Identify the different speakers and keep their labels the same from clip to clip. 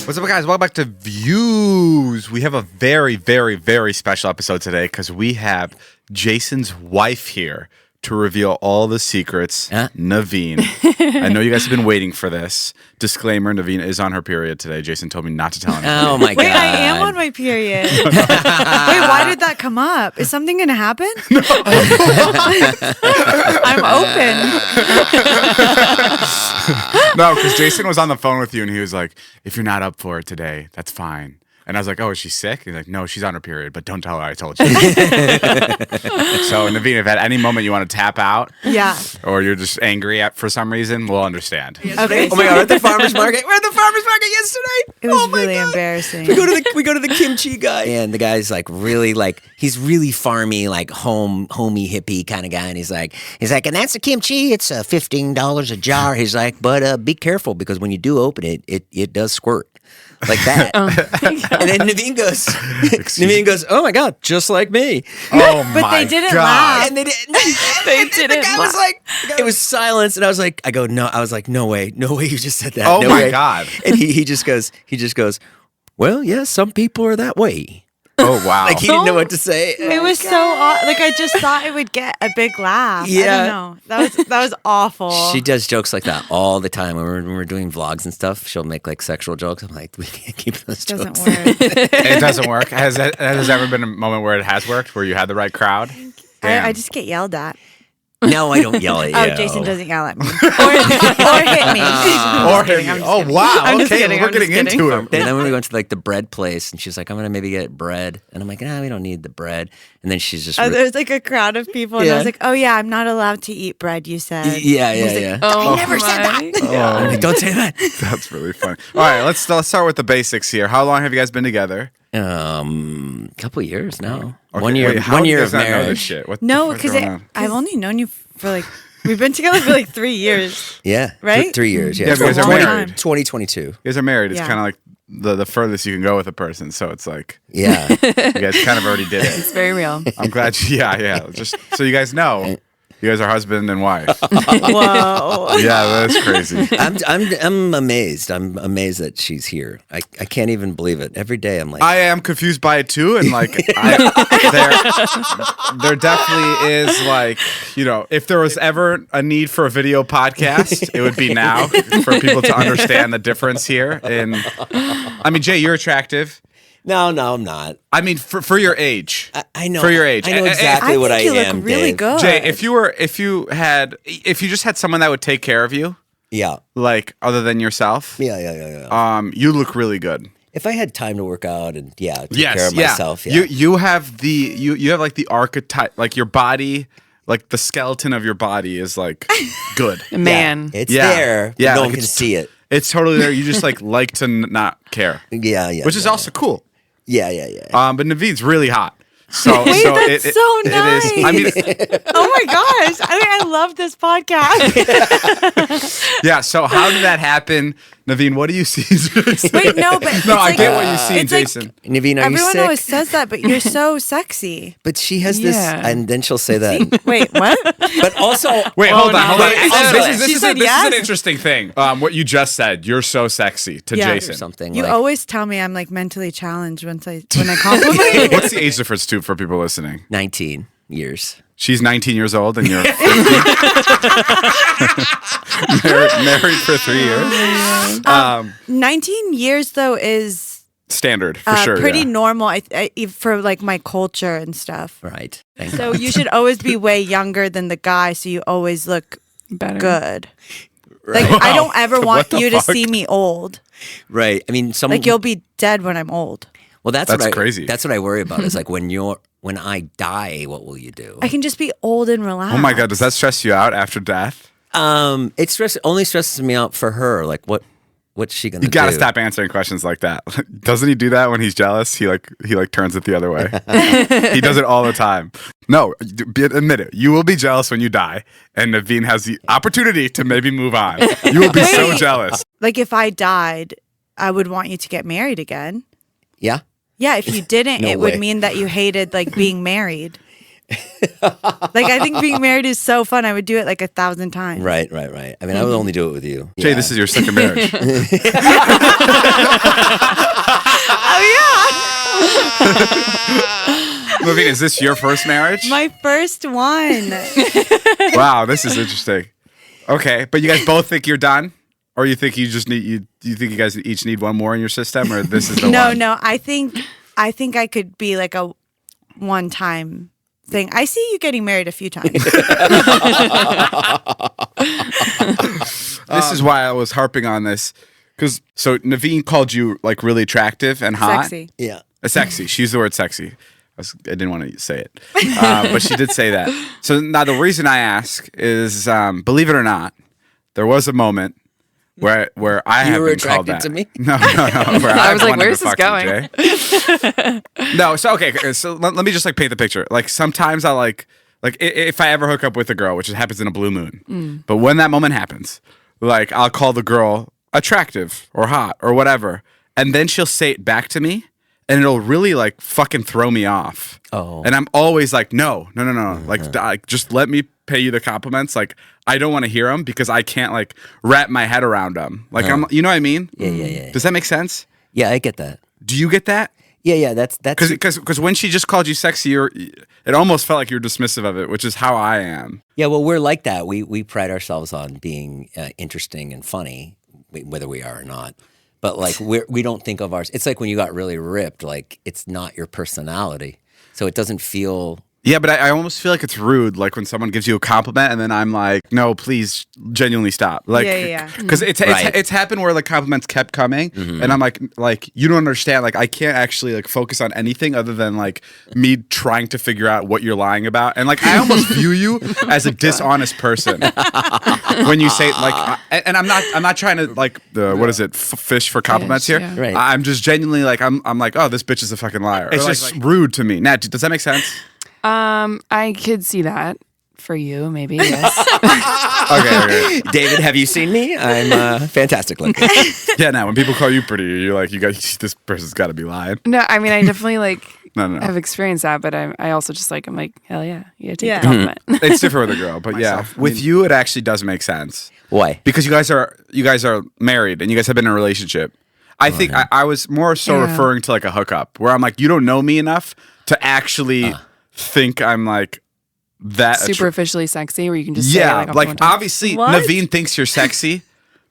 Speaker 1: What's up, guys? Welcome back to Views. We have a very, very, very special episode today because we have Jason's wife here to reveal all the secrets. Nivine. I know you guys have been waiting for this. Disclaimer, Nivine is on her period today. Jason told me not to tell anyone.
Speaker 2: Oh, my God.
Speaker 3: Wait, I am on my period. Wait, why did that come up? Is something going to happen? No. I'm open.
Speaker 1: No, because Jason was on the phone with you and he was like, if you're not up for it today, that's fine. And I was like, oh, is she sick? He's like, no, she's on her period, but don't tell her I told you. So, Nivine, if at any moment you want to tap out, or you're just angry for some reason, we'll understand.
Speaker 3: Okay.
Speaker 2: Oh my God, we're at the farmer's market. We're at the farmer's market yesterday.
Speaker 3: It was really embarrassing.
Speaker 2: We go to the kimchi guy, and the guy's like really he's really farmy, like homey hippie kind of guy, and he's like, and that's the kimchi. It's $15 a jar. He's like, but be careful because when you do open it, it does squirt. Like that. And then Nivine goes, oh my God, just like me.
Speaker 1: Oh my God.
Speaker 3: But they didn't laugh.
Speaker 2: And they didn't.
Speaker 3: The
Speaker 2: guy was like, it was silence. And I was like, no way you just said that.
Speaker 1: Oh
Speaker 2: no
Speaker 1: my
Speaker 2: way.
Speaker 1: God.
Speaker 2: And he just goes, well, yeah, some people are that way.
Speaker 1: Oh, wow.
Speaker 2: Like he didn't know what to say.
Speaker 3: It was so I just thought it would get a big laugh.
Speaker 2: Yeah.
Speaker 3: I don't know. That was awful.
Speaker 2: She does jokes like that all the time. When we're doing vlogs and stuff, she'll make like sexual jokes. I'm like, we can't keep those
Speaker 3: It
Speaker 2: jokes.
Speaker 3: doesn't work.
Speaker 1: It doesn't work. Has there ever been a moment where it has worked, where you had the right crowd?
Speaker 3: I just get yelled at.
Speaker 2: No, I don't yell at you.
Speaker 3: Oh, Jason doesn't yell at me. or hit me.
Speaker 1: Or hit me. Oh, wow.
Speaker 3: I'm just
Speaker 1: Okay,
Speaker 3: kidding.
Speaker 1: we're
Speaker 3: I'm just
Speaker 1: getting into
Speaker 3: kidding.
Speaker 1: it.
Speaker 2: And then when we went to like the bread place, and she's like, I'm gonna maybe get bread, and I'm like, we don't need the bread. And then she's just,
Speaker 3: There was like a crowd of people, and I
Speaker 2: Yeah.
Speaker 3: was like, "Oh yeah, I'm not allowed to eat bread." You said,
Speaker 2: yeah.
Speaker 3: "Oh,
Speaker 2: I never said that. I'm like, don't say that.
Speaker 1: That's really funny. All right, let's start with the basics here. How long have you guys been together?
Speaker 2: Couple years now.
Speaker 1: Okay,
Speaker 2: 1 year.
Speaker 1: wait, how
Speaker 2: 1
Speaker 1: do you
Speaker 2: year
Speaker 1: guys
Speaker 2: of
Speaker 1: not know this
Speaker 2: marriage.
Speaker 1: shit? What
Speaker 3: No,
Speaker 1: the fuck's
Speaker 3: because
Speaker 1: going on?
Speaker 3: I've only known you for like we've been together for like 3 years.
Speaker 2: Yeah,
Speaker 3: Right?
Speaker 2: 3 years. Yeah,
Speaker 1: Yeah, because
Speaker 3: a
Speaker 1: you're
Speaker 3: long
Speaker 1: married.
Speaker 3: time.
Speaker 2: 2022.
Speaker 1: You guys are married. It's
Speaker 3: Yeah.
Speaker 1: kind of like the furthest you can go with a person. So it's like
Speaker 2: Yeah.
Speaker 1: you guys kind of already did it.
Speaker 3: It's very real.
Speaker 1: I'm glad. Yeah. Just so you guys know, you guys are husband and wife.
Speaker 3: Whoa.
Speaker 1: Yeah, that's crazy.
Speaker 2: I'm amazed. I'm amazed that she's here. I can't even believe it. Every day I'm like,
Speaker 1: I am confused by it too, and like there definitely is like, you know, if there was ever a need for a video podcast, it would be now for people to understand the difference here. And I mean, Jay, you're attractive.
Speaker 2: no, I'm not.
Speaker 1: I mean, for your age.
Speaker 2: I know.
Speaker 1: For your age.
Speaker 2: I know
Speaker 1: And-
Speaker 2: exactly
Speaker 3: I
Speaker 2: what
Speaker 3: think
Speaker 2: I
Speaker 3: you
Speaker 2: am,
Speaker 3: look really
Speaker 2: Dave.
Speaker 3: good.
Speaker 1: Jay, if you just had someone that would take care of you,
Speaker 2: Yeah.
Speaker 1: like other than yourself,
Speaker 2: Yeah.
Speaker 1: you look really good.
Speaker 2: If I had time to work out and take care of myself,
Speaker 1: You have you have like the archetype, like your body, like the skeleton of your body is like good.
Speaker 3: Man.
Speaker 2: it's
Speaker 1: Yeah.
Speaker 2: there.
Speaker 1: Yeah,
Speaker 2: no
Speaker 1: like
Speaker 2: one can
Speaker 1: it's-
Speaker 2: see it.
Speaker 1: It's totally there. You just like to not care,
Speaker 2: Yeah.
Speaker 1: which is also cool.
Speaker 2: Yeah.
Speaker 1: But Navine's really hot. So,
Speaker 3: Wait,
Speaker 1: so
Speaker 3: that's so nice.
Speaker 1: It is. I mean,
Speaker 3: Oh my gosh. I love this podcast.
Speaker 1: yeah. So how did that happen, Nivine? What do you see?
Speaker 3: Wait, no, but
Speaker 1: no,
Speaker 3: it's
Speaker 1: I
Speaker 3: like-
Speaker 1: get what you see in
Speaker 3: it's like-
Speaker 1: Jason.
Speaker 2: Nivine, are
Speaker 3: Everyone
Speaker 2: you sick?
Speaker 3: always says that, but you're so sexy.
Speaker 2: But she has this, and then she'll say that.
Speaker 3: Wait, what?
Speaker 2: But also,
Speaker 1: Wait, hold on.
Speaker 3: Wait,
Speaker 1: This
Speaker 3: she
Speaker 1: is
Speaker 3: said
Speaker 1: this is
Speaker 3: yes?
Speaker 1: an interesting thing. What you just said. You're so sexy to
Speaker 3: Yeah.
Speaker 2: or
Speaker 1: Jason.
Speaker 2: something.
Speaker 3: You
Speaker 2: like,
Speaker 3: always tell me I'm like mentally challenged when I compliment you.
Speaker 1: What's the age difference too for people listening?
Speaker 2: 19 years.
Speaker 1: She's 19 years old and you're 50. married for 3 years.
Speaker 3: 19 years though is
Speaker 1: Standard for sure.
Speaker 3: pretty
Speaker 1: yeah.
Speaker 3: normal for like my culture and stuff.
Speaker 2: Right. Thank
Speaker 3: So you should always be way younger than the guy, so you always look good. Like I don't ever
Speaker 1: What
Speaker 3: want
Speaker 1: the
Speaker 3: you
Speaker 1: fuck?
Speaker 3: to see me old.
Speaker 2: Right. I mean,
Speaker 3: Like you'll be dead when I'm old.
Speaker 2: Well, that's
Speaker 1: That's
Speaker 2: what
Speaker 1: crazy.
Speaker 2: That's what I worry about. Is like when I die, what will you do?
Speaker 3: I can just be old and relaxed.
Speaker 1: Oh my God, does that stress you out after death?
Speaker 2: It only stresses me out for her. Like what's she gonna do?
Speaker 1: You gotta stop answering questions like that. Doesn't he do that when he's jealous? He turns it the other way. He does it all the time. No, admit it. You will be jealous when you die, and Nivine has the opportunity to maybe move on. You will be so
Speaker 3: Wait.
Speaker 1: jealous.
Speaker 3: Like if I died, I would want you to get married again.
Speaker 2: Yeah.
Speaker 3: Yeah, if you didn't,
Speaker 2: No
Speaker 3: it
Speaker 2: way.
Speaker 3: would mean that you hated like being married. Like, I think being married is so fun. I would do it like 1,000 times.
Speaker 2: Right. I mean, I would only do it with you.
Speaker 1: Jay,
Speaker 2: Yeah.
Speaker 1: this is your second marriage. Nivine, is this your first marriage?
Speaker 3: My first one.
Speaker 1: Wow, this is interesting. Okay, but you guys both think you're done? Or you think you just need you think you guys each need one more in your system, or this is the one?
Speaker 3: No. I think I could be like a one-time thing. I see you getting married a few times.
Speaker 1: This is why I was harping on this, because so Nivine called you like really attractive and hot.
Speaker 3: Sexy.
Speaker 2: Yeah.
Speaker 1: Sexy. She used the word sexy. I didn't want to say it, but she did say that. So now the reason I ask is, believe it or not, there was a moment where I
Speaker 2: You
Speaker 1: have
Speaker 2: were
Speaker 1: been called
Speaker 2: attracted
Speaker 1: that.
Speaker 2: to me?
Speaker 1: No. Where
Speaker 4: I was like,
Speaker 1: wanted
Speaker 4: where's
Speaker 1: to
Speaker 4: this
Speaker 1: fuck you,
Speaker 4: going?
Speaker 1: Jay. No. So okay. So let me just like paint the picture. Like sometimes I like if I ever hook up with a girl, which happens in a blue moon, but when that moment happens, like I'll call the girl attractive or hot or whatever, and then she'll say it back to me. And it'll really like fucking throw me off.
Speaker 2: Oh.
Speaker 1: And I'm always like, no. Like, just let me pay you the compliments. Like, I don't want to hear them because I can't like wrap my head around them. Like, you know what I mean?
Speaker 2: Yeah.
Speaker 1: Does that make sense?
Speaker 2: Yeah, I get that.
Speaker 1: Do you get that?
Speaker 2: Yeah. That's
Speaker 1: Because when she just called you sexy, it almost felt like you're dismissive of it, which is how I am.
Speaker 2: Yeah, well, we're like that. We pride ourselves on being interesting and funny, whether we are or not. But like we don't think of ours. It's like when you got really ripped. Like it's not your personality, so it doesn't feel.
Speaker 1: Yeah, but I almost feel like it's rude, like when someone gives you a compliment and then I'm like, no, please, genuinely stop. Like,
Speaker 3: Yeah.
Speaker 1: Because it's happened where like compliments kept coming, and I'm like you don't understand. Like I can't actually like focus on anything other than like me trying to figure out what you're lying about, and like I almost view you as a dishonest person when you say like, and I'm not trying to like what is it, fish for compliments here.
Speaker 4: Yeah.
Speaker 2: Right.
Speaker 1: I'm just genuinely like I'm like, oh, this bitch is a fucking liar. It's just rude to me. Nat, does that make sense?
Speaker 4: I could see that for you, maybe. Yes.
Speaker 1: Okay.
Speaker 2: David, have you seen me? I'm fantastic looking.
Speaker 1: Yeah, now when people call you pretty, you're like, this person's got to be lying.
Speaker 4: No, I mean, I definitely like
Speaker 1: No.
Speaker 4: have experienced that, but I also just like, I'm like, hell yeah, take
Speaker 3: Yeah.
Speaker 4: the compliment.
Speaker 1: It's different with a girl, but yeah, with you, it actually does make sense
Speaker 2: Why?
Speaker 1: because you guys are married and you guys have been in a relationship. I think I was more so
Speaker 4: Yeah.
Speaker 1: referring to like a hookup where I'm like, you don't know me enough to actually think I'm like that
Speaker 4: Superficially sexy, where you can just say,
Speaker 1: Yeah,
Speaker 4: like, off
Speaker 1: like
Speaker 4: one time.
Speaker 1: obviously
Speaker 3: What?
Speaker 1: Nivine thinks you're sexy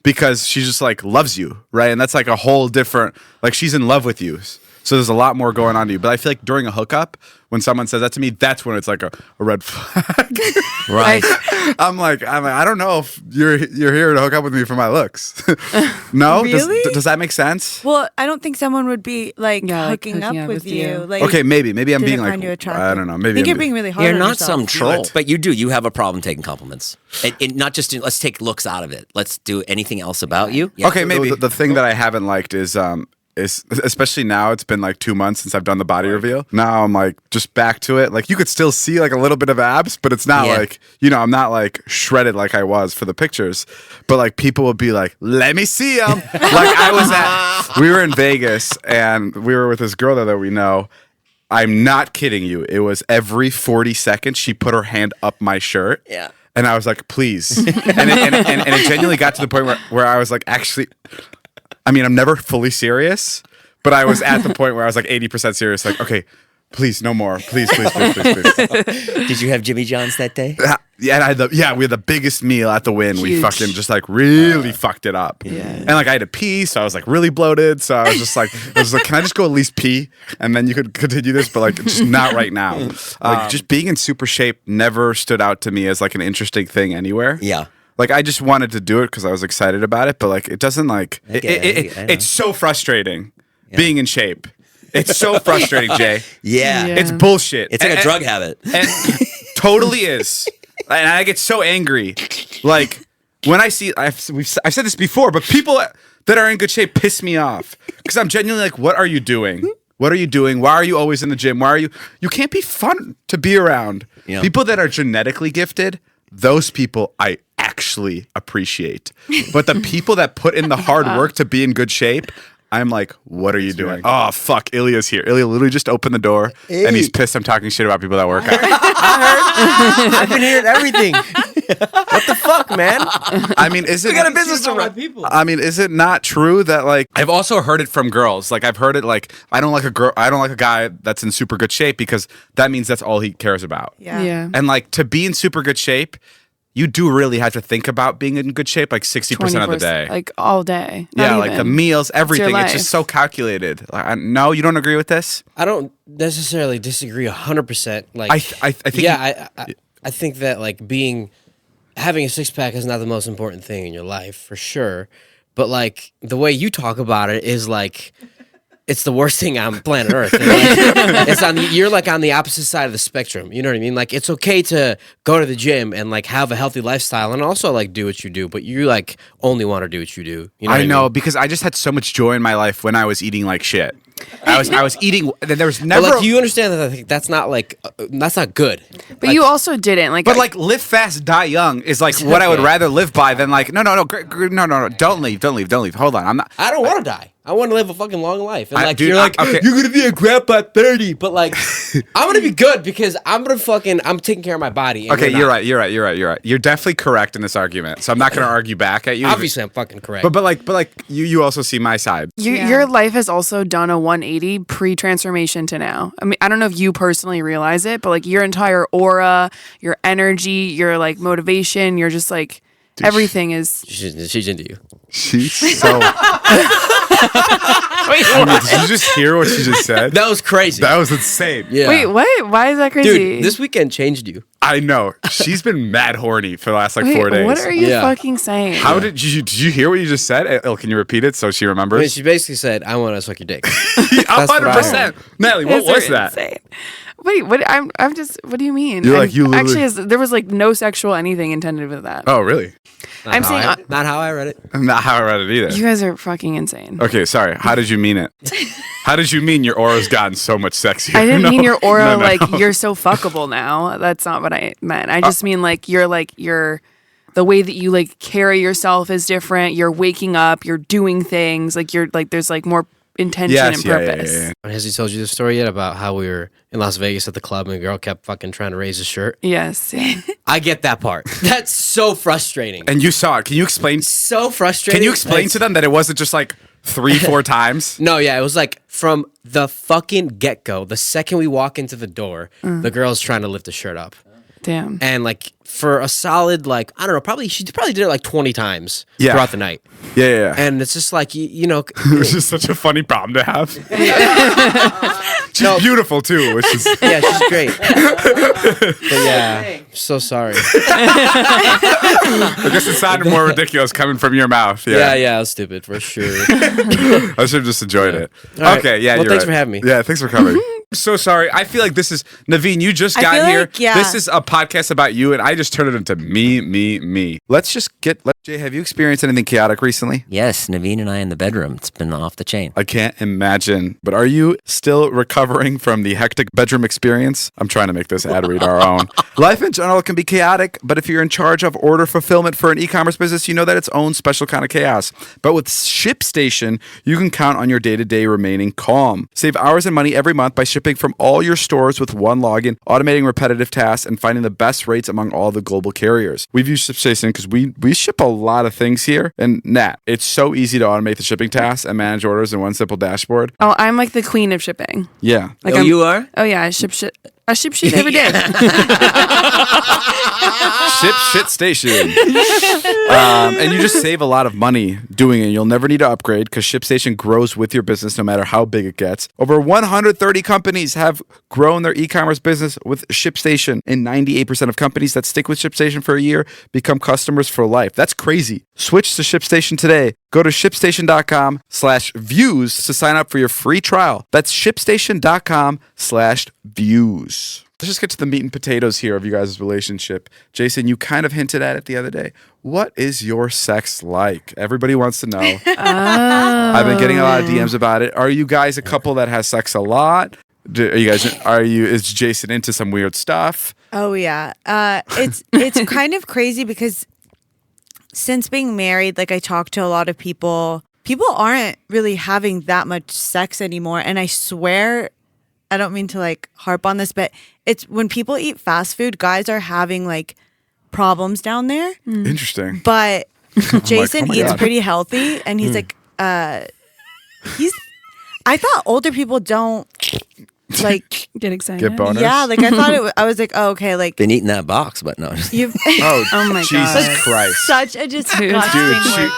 Speaker 1: because she just like loves you, right? And that's like a whole different, like she's in love with you. So there's a lot more going on to you. But I feel like during a hookup, when someone says that to me, that's when it's like a red flag.
Speaker 2: Right.
Speaker 1: I'm like, I don't know if you're here to hook up with me for my looks. No?
Speaker 3: Really?
Speaker 1: Does that make sense?
Speaker 3: Well, I don't think someone would be like
Speaker 4: hooking
Speaker 3: hooking up with you. Like,
Speaker 1: Okay, maybe I'm
Speaker 3: didn't
Speaker 1: being
Speaker 3: find
Speaker 1: like,
Speaker 3: you attractive.
Speaker 1: I don't know. Maybe
Speaker 3: I think
Speaker 1: I'm
Speaker 3: you're being really hard.
Speaker 2: You're
Speaker 3: on
Speaker 2: not
Speaker 3: yourself.
Speaker 2: some troll,
Speaker 1: What?
Speaker 2: but you do. You have a problem taking compliments. And not just let's take looks out of it. Let's do anything else about you. Yeah.
Speaker 1: Okay, maybe. The thing that I haven't liked is especially now it's been like 2 months since I've done the body reveal. Now I'm like just back to it. Like you could still see like a little bit of abs, but it's not
Speaker 2: Yeah.
Speaker 1: like, I'm not like shredded like I was for the pictures. But like people would be like, let me see them. Like we were in Vegas and we were with this girl there that we know. I'm not kidding you. It was every 40 seconds she put her hand up my shirt.
Speaker 2: Yeah.
Speaker 1: And I was like, please. and it genuinely got to the point where I was like, actually, I mean, I'm never fully serious, but I was at the point where I was like 80% serious. Like, okay, please, no more. Please.
Speaker 2: Did you have Jimmy John's that day?
Speaker 1: Yeah, we had the biggest meal at the Win. We
Speaker 4: Huge.
Speaker 1: fucking just like really fucked it up. Yeah. And like I had to pee, so I was like really bloated. So I was just like, can I just go at least pee? And then you could continue this, but like just not right now. Like just being in super shape never stood out to me as like an interesting thing anywhere.
Speaker 2: Yeah.
Speaker 1: Like I just wanted to do it because I was excited about it, but like it doesn't like
Speaker 2: I know.
Speaker 1: it's so frustrating being in shape. It's so frustrating, Jay.
Speaker 2: Yeah.
Speaker 4: Yeah.
Speaker 1: It's bullshit.
Speaker 2: It's like a drug habit.
Speaker 1: And totally is. And I get so angry. Like when I see, I've said this before, but people that are in good shape piss me off because I'm genuinely like, what are you doing? What are you doing? Why are you always in the gym? Why are you? You can't be fun to be around.
Speaker 2: Yeah.
Speaker 1: People that are genetically gifted, those people I actually appreciate. But the people that put in the hard work to be in good shape, I'm like, what are you doing? Oh, fuck, Ilya's here. Ilya literally just opened the door, and he's pissed I'm talking shit about people that work out.
Speaker 5: I've been hearing everything. What the fuck, man?
Speaker 1: I mean, is it...
Speaker 5: We got a business to run. People.
Speaker 1: I mean, is it not true that, like... I've also heard it from girls. Like, I've heard it, like, I don't like a guy that's in super good shape because that means that's all he cares about.
Speaker 3: Yeah.
Speaker 1: And, like, to be in super good shape... You do really have to think about being in good shape like 60% of the day.
Speaker 4: Like all day.
Speaker 1: Yeah,
Speaker 4: Not
Speaker 1: like
Speaker 4: even.
Speaker 1: the meals, everything.
Speaker 4: It's
Speaker 1: It's
Speaker 4: your
Speaker 1: just so calculated. No, you don't agree with this?
Speaker 5: I don't necessarily disagree 100%. Like,
Speaker 1: I think...
Speaker 5: Yeah, I think that, like, having a six-pack is not the most important thing in your life, for sure. But, like, the way you talk about it is, like... It's the worst thing on planet Earth. And, like, you're like on the opposite side of the spectrum. You know what I mean? Like, it's okay to go to the gym and like have a healthy lifestyle and also like do what you do, but you like only want to do what you do. You know
Speaker 1: I know
Speaker 5: mean?
Speaker 1: because I just had so much joy in my life when I was eating like shit. I was eating. There was never.
Speaker 5: But like, you understand that I think that's not like that's not good.
Speaker 4: But
Speaker 5: like,
Speaker 4: you also didn't like.
Speaker 1: But like, live fast, die young is like what I would rather live by than like no, don't leave. Hold on, I'm not.
Speaker 5: I don't want to die. I want to live a fucking long life. And like,
Speaker 1: dude,
Speaker 5: you're like,
Speaker 1: okay.
Speaker 5: You're gonna be a grandpa at 30, but like, I'm gonna be good because I'm taking care of my body. And
Speaker 1: Okay, you're right. You're definitely correct in this argument. So I'm not gonna argue back at you.
Speaker 5: Obviously, I'm fucking correct.
Speaker 1: But like, you also see my side.
Speaker 4: Your life has also done a 180 pre-transformation to now. I mean, I don't know if you personally realize it, but like your entire aura, your energy, your like motivation, you're just like everything is.
Speaker 5: She's into you.
Speaker 1: She's so.
Speaker 4: Wait,
Speaker 1: did you just hear what she just said?
Speaker 5: That was crazy.
Speaker 1: That was insane.
Speaker 5: Yeah.
Speaker 4: Wait, what? Why is that crazy?
Speaker 5: Dude, this weekend changed you.
Speaker 1: I know. She's been mad horny for the last like 4 days.
Speaker 4: What are you
Speaker 5: Yeah.
Speaker 4: fucking saying?
Speaker 1: How did you hear what you just said? El, can you repeat it so she
Speaker 5: I mean,
Speaker 1: remembers?
Speaker 5: she basically said, "I want to suck your dick."
Speaker 1: 100%. Natalie, what was that?
Speaker 4: Insane. Wait, what? I'm just. What do you mean?
Speaker 1: You're like, you literally-
Speaker 4: actually. There was like no sexual anything intended with that.
Speaker 1: Oh, really?
Speaker 4: I'm saying
Speaker 5: Not how I read it.
Speaker 1: Not how I read it either.
Speaker 4: you guys are fucking insane.
Speaker 1: Okay, sorry. How did you mean it? How did you mean your aura's gotten so much sexier?
Speaker 4: I didn't mean your aura
Speaker 1: No.
Speaker 4: like you're so fuckable now. That's not what I meant. I just mean like you're the way that you like carry yourself is different. You're waking up, you're doing things, like you're like there's like more intention and purpose.
Speaker 1: Yeah.
Speaker 5: Has he told you the story yet about how we were in Las Vegas at the club and the girl kept fucking trying to raise his shirt?
Speaker 4: Yes.
Speaker 5: I get that part. That's so frustrating.
Speaker 1: And you saw it. Can you explain?
Speaker 5: So frustrating.
Speaker 1: Can you explain to them that it wasn't just like 3-4 times?
Speaker 5: No, yeah, it was like from the fucking get-go, the second we walk into the door, the girl's trying to lift the shirt up.
Speaker 4: Damn.
Speaker 5: And like for a solid, like, I don't know, she probably did it like 20 times
Speaker 1: Yeah.
Speaker 5: throughout the night.
Speaker 1: Yeah.
Speaker 5: And it's just like, you know.
Speaker 1: It was just such a funny problem to have. She's beautiful too, which is
Speaker 5: Yeah, she's great. But yeah, I'm so sorry.
Speaker 1: I guess it sounded more ridiculous coming from your mouth.
Speaker 5: Yeah, I was stupid for sure.
Speaker 1: I should have just enjoyed it.
Speaker 5: All right.
Speaker 1: Okay, yeah,
Speaker 5: Well,
Speaker 1: you're
Speaker 5: thanks
Speaker 1: right.
Speaker 5: for having me.
Speaker 1: Yeah, thanks for coming. So sorry. I feel like this is Nivine. You just
Speaker 3: I
Speaker 1: got
Speaker 3: feel
Speaker 1: here.
Speaker 3: like, yeah.
Speaker 1: This is a podcast about you, and I just turned it into me. Let's just get. Jay, have you experienced anything chaotic recently?
Speaker 2: Yes, Naveen and I in the bedroom. It's been off the chain.
Speaker 1: I can't imagine. But are you still recovering from the hectic bedroom experience? I'm trying to make this ad read our own. Life in general can be chaotic, but if you're in charge of order fulfillment for an e-commerce business, you know that its own special kind of chaos. But with ShipStation, you can count on your day-to-day remaining calm. Save hours and money every month by shipping from all your stores with one login, automating repetitive tasks, and finding the best rates among all the global carriers. We've used ShipStation because we ship a lot of things here. And Nat, it's so easy to automate the shipping tasks and manage orders in one simple dashboard.
Speaker 4: Oh, I'm like the queen of shipping.
Speaker 1: Yeah.
Speaker 4: Like
Speaker 5: You are?
Speaker 4: Oh yeah, I ship shit. I ship shit every day.
Speaker 1: ShipStation. And you just save a lot of money doing it. You'll never need to upgrade because ShipStation grows with your business no matter how big it gets. Over 130 companies have grown their e-commerce business with ShipStation, and 98% of companies that stick with ShipStation for a year become customers for life. That's crazy. Switch to ShipStation today. Go to shipstation.com/views to sign up for your free trial. That's shipstation.com/views. Let's just get to the meat and potatoes here of you guys' relationship. Jason, you kind of hinted at it the other day. What is your sex like? Everybody wants to know. I've been getting a lot of DMs about it. Are you guys a couple that has sex a lot? Is Jason into some weird stuff?
Speaker 3: Oh yeah. It's kind of crazy because since being married, like I talk to a lot of people people aren't really having that much sex anymore. And I swear, I don't mean to like harp on this, but it's when people eat fast food, guys are having like problems down there.
Speaker 1: Interesting.
Speaker 3: But Jason
Speaker 1: oh my
Speaker 3: eats
Speaker 1: God.
Speaker 3: pretty healthy, and he's like, he's. I thought older people don't like
Speaker 4: Get excited.
Speaker 1: Get boners?
Speaker 3: Yeah, like I thought I was like, oh, okay, like
Speaker 2: Been eating that box, but no.
Speaker 3: you've
Speaker 4: Oh my
Speaker 1: Jesus
Speaker 4: God.
Speaker 1: Christ.
Speaker 3: such a disgusting
Speaker 1: Dude,
Speaker 3: word.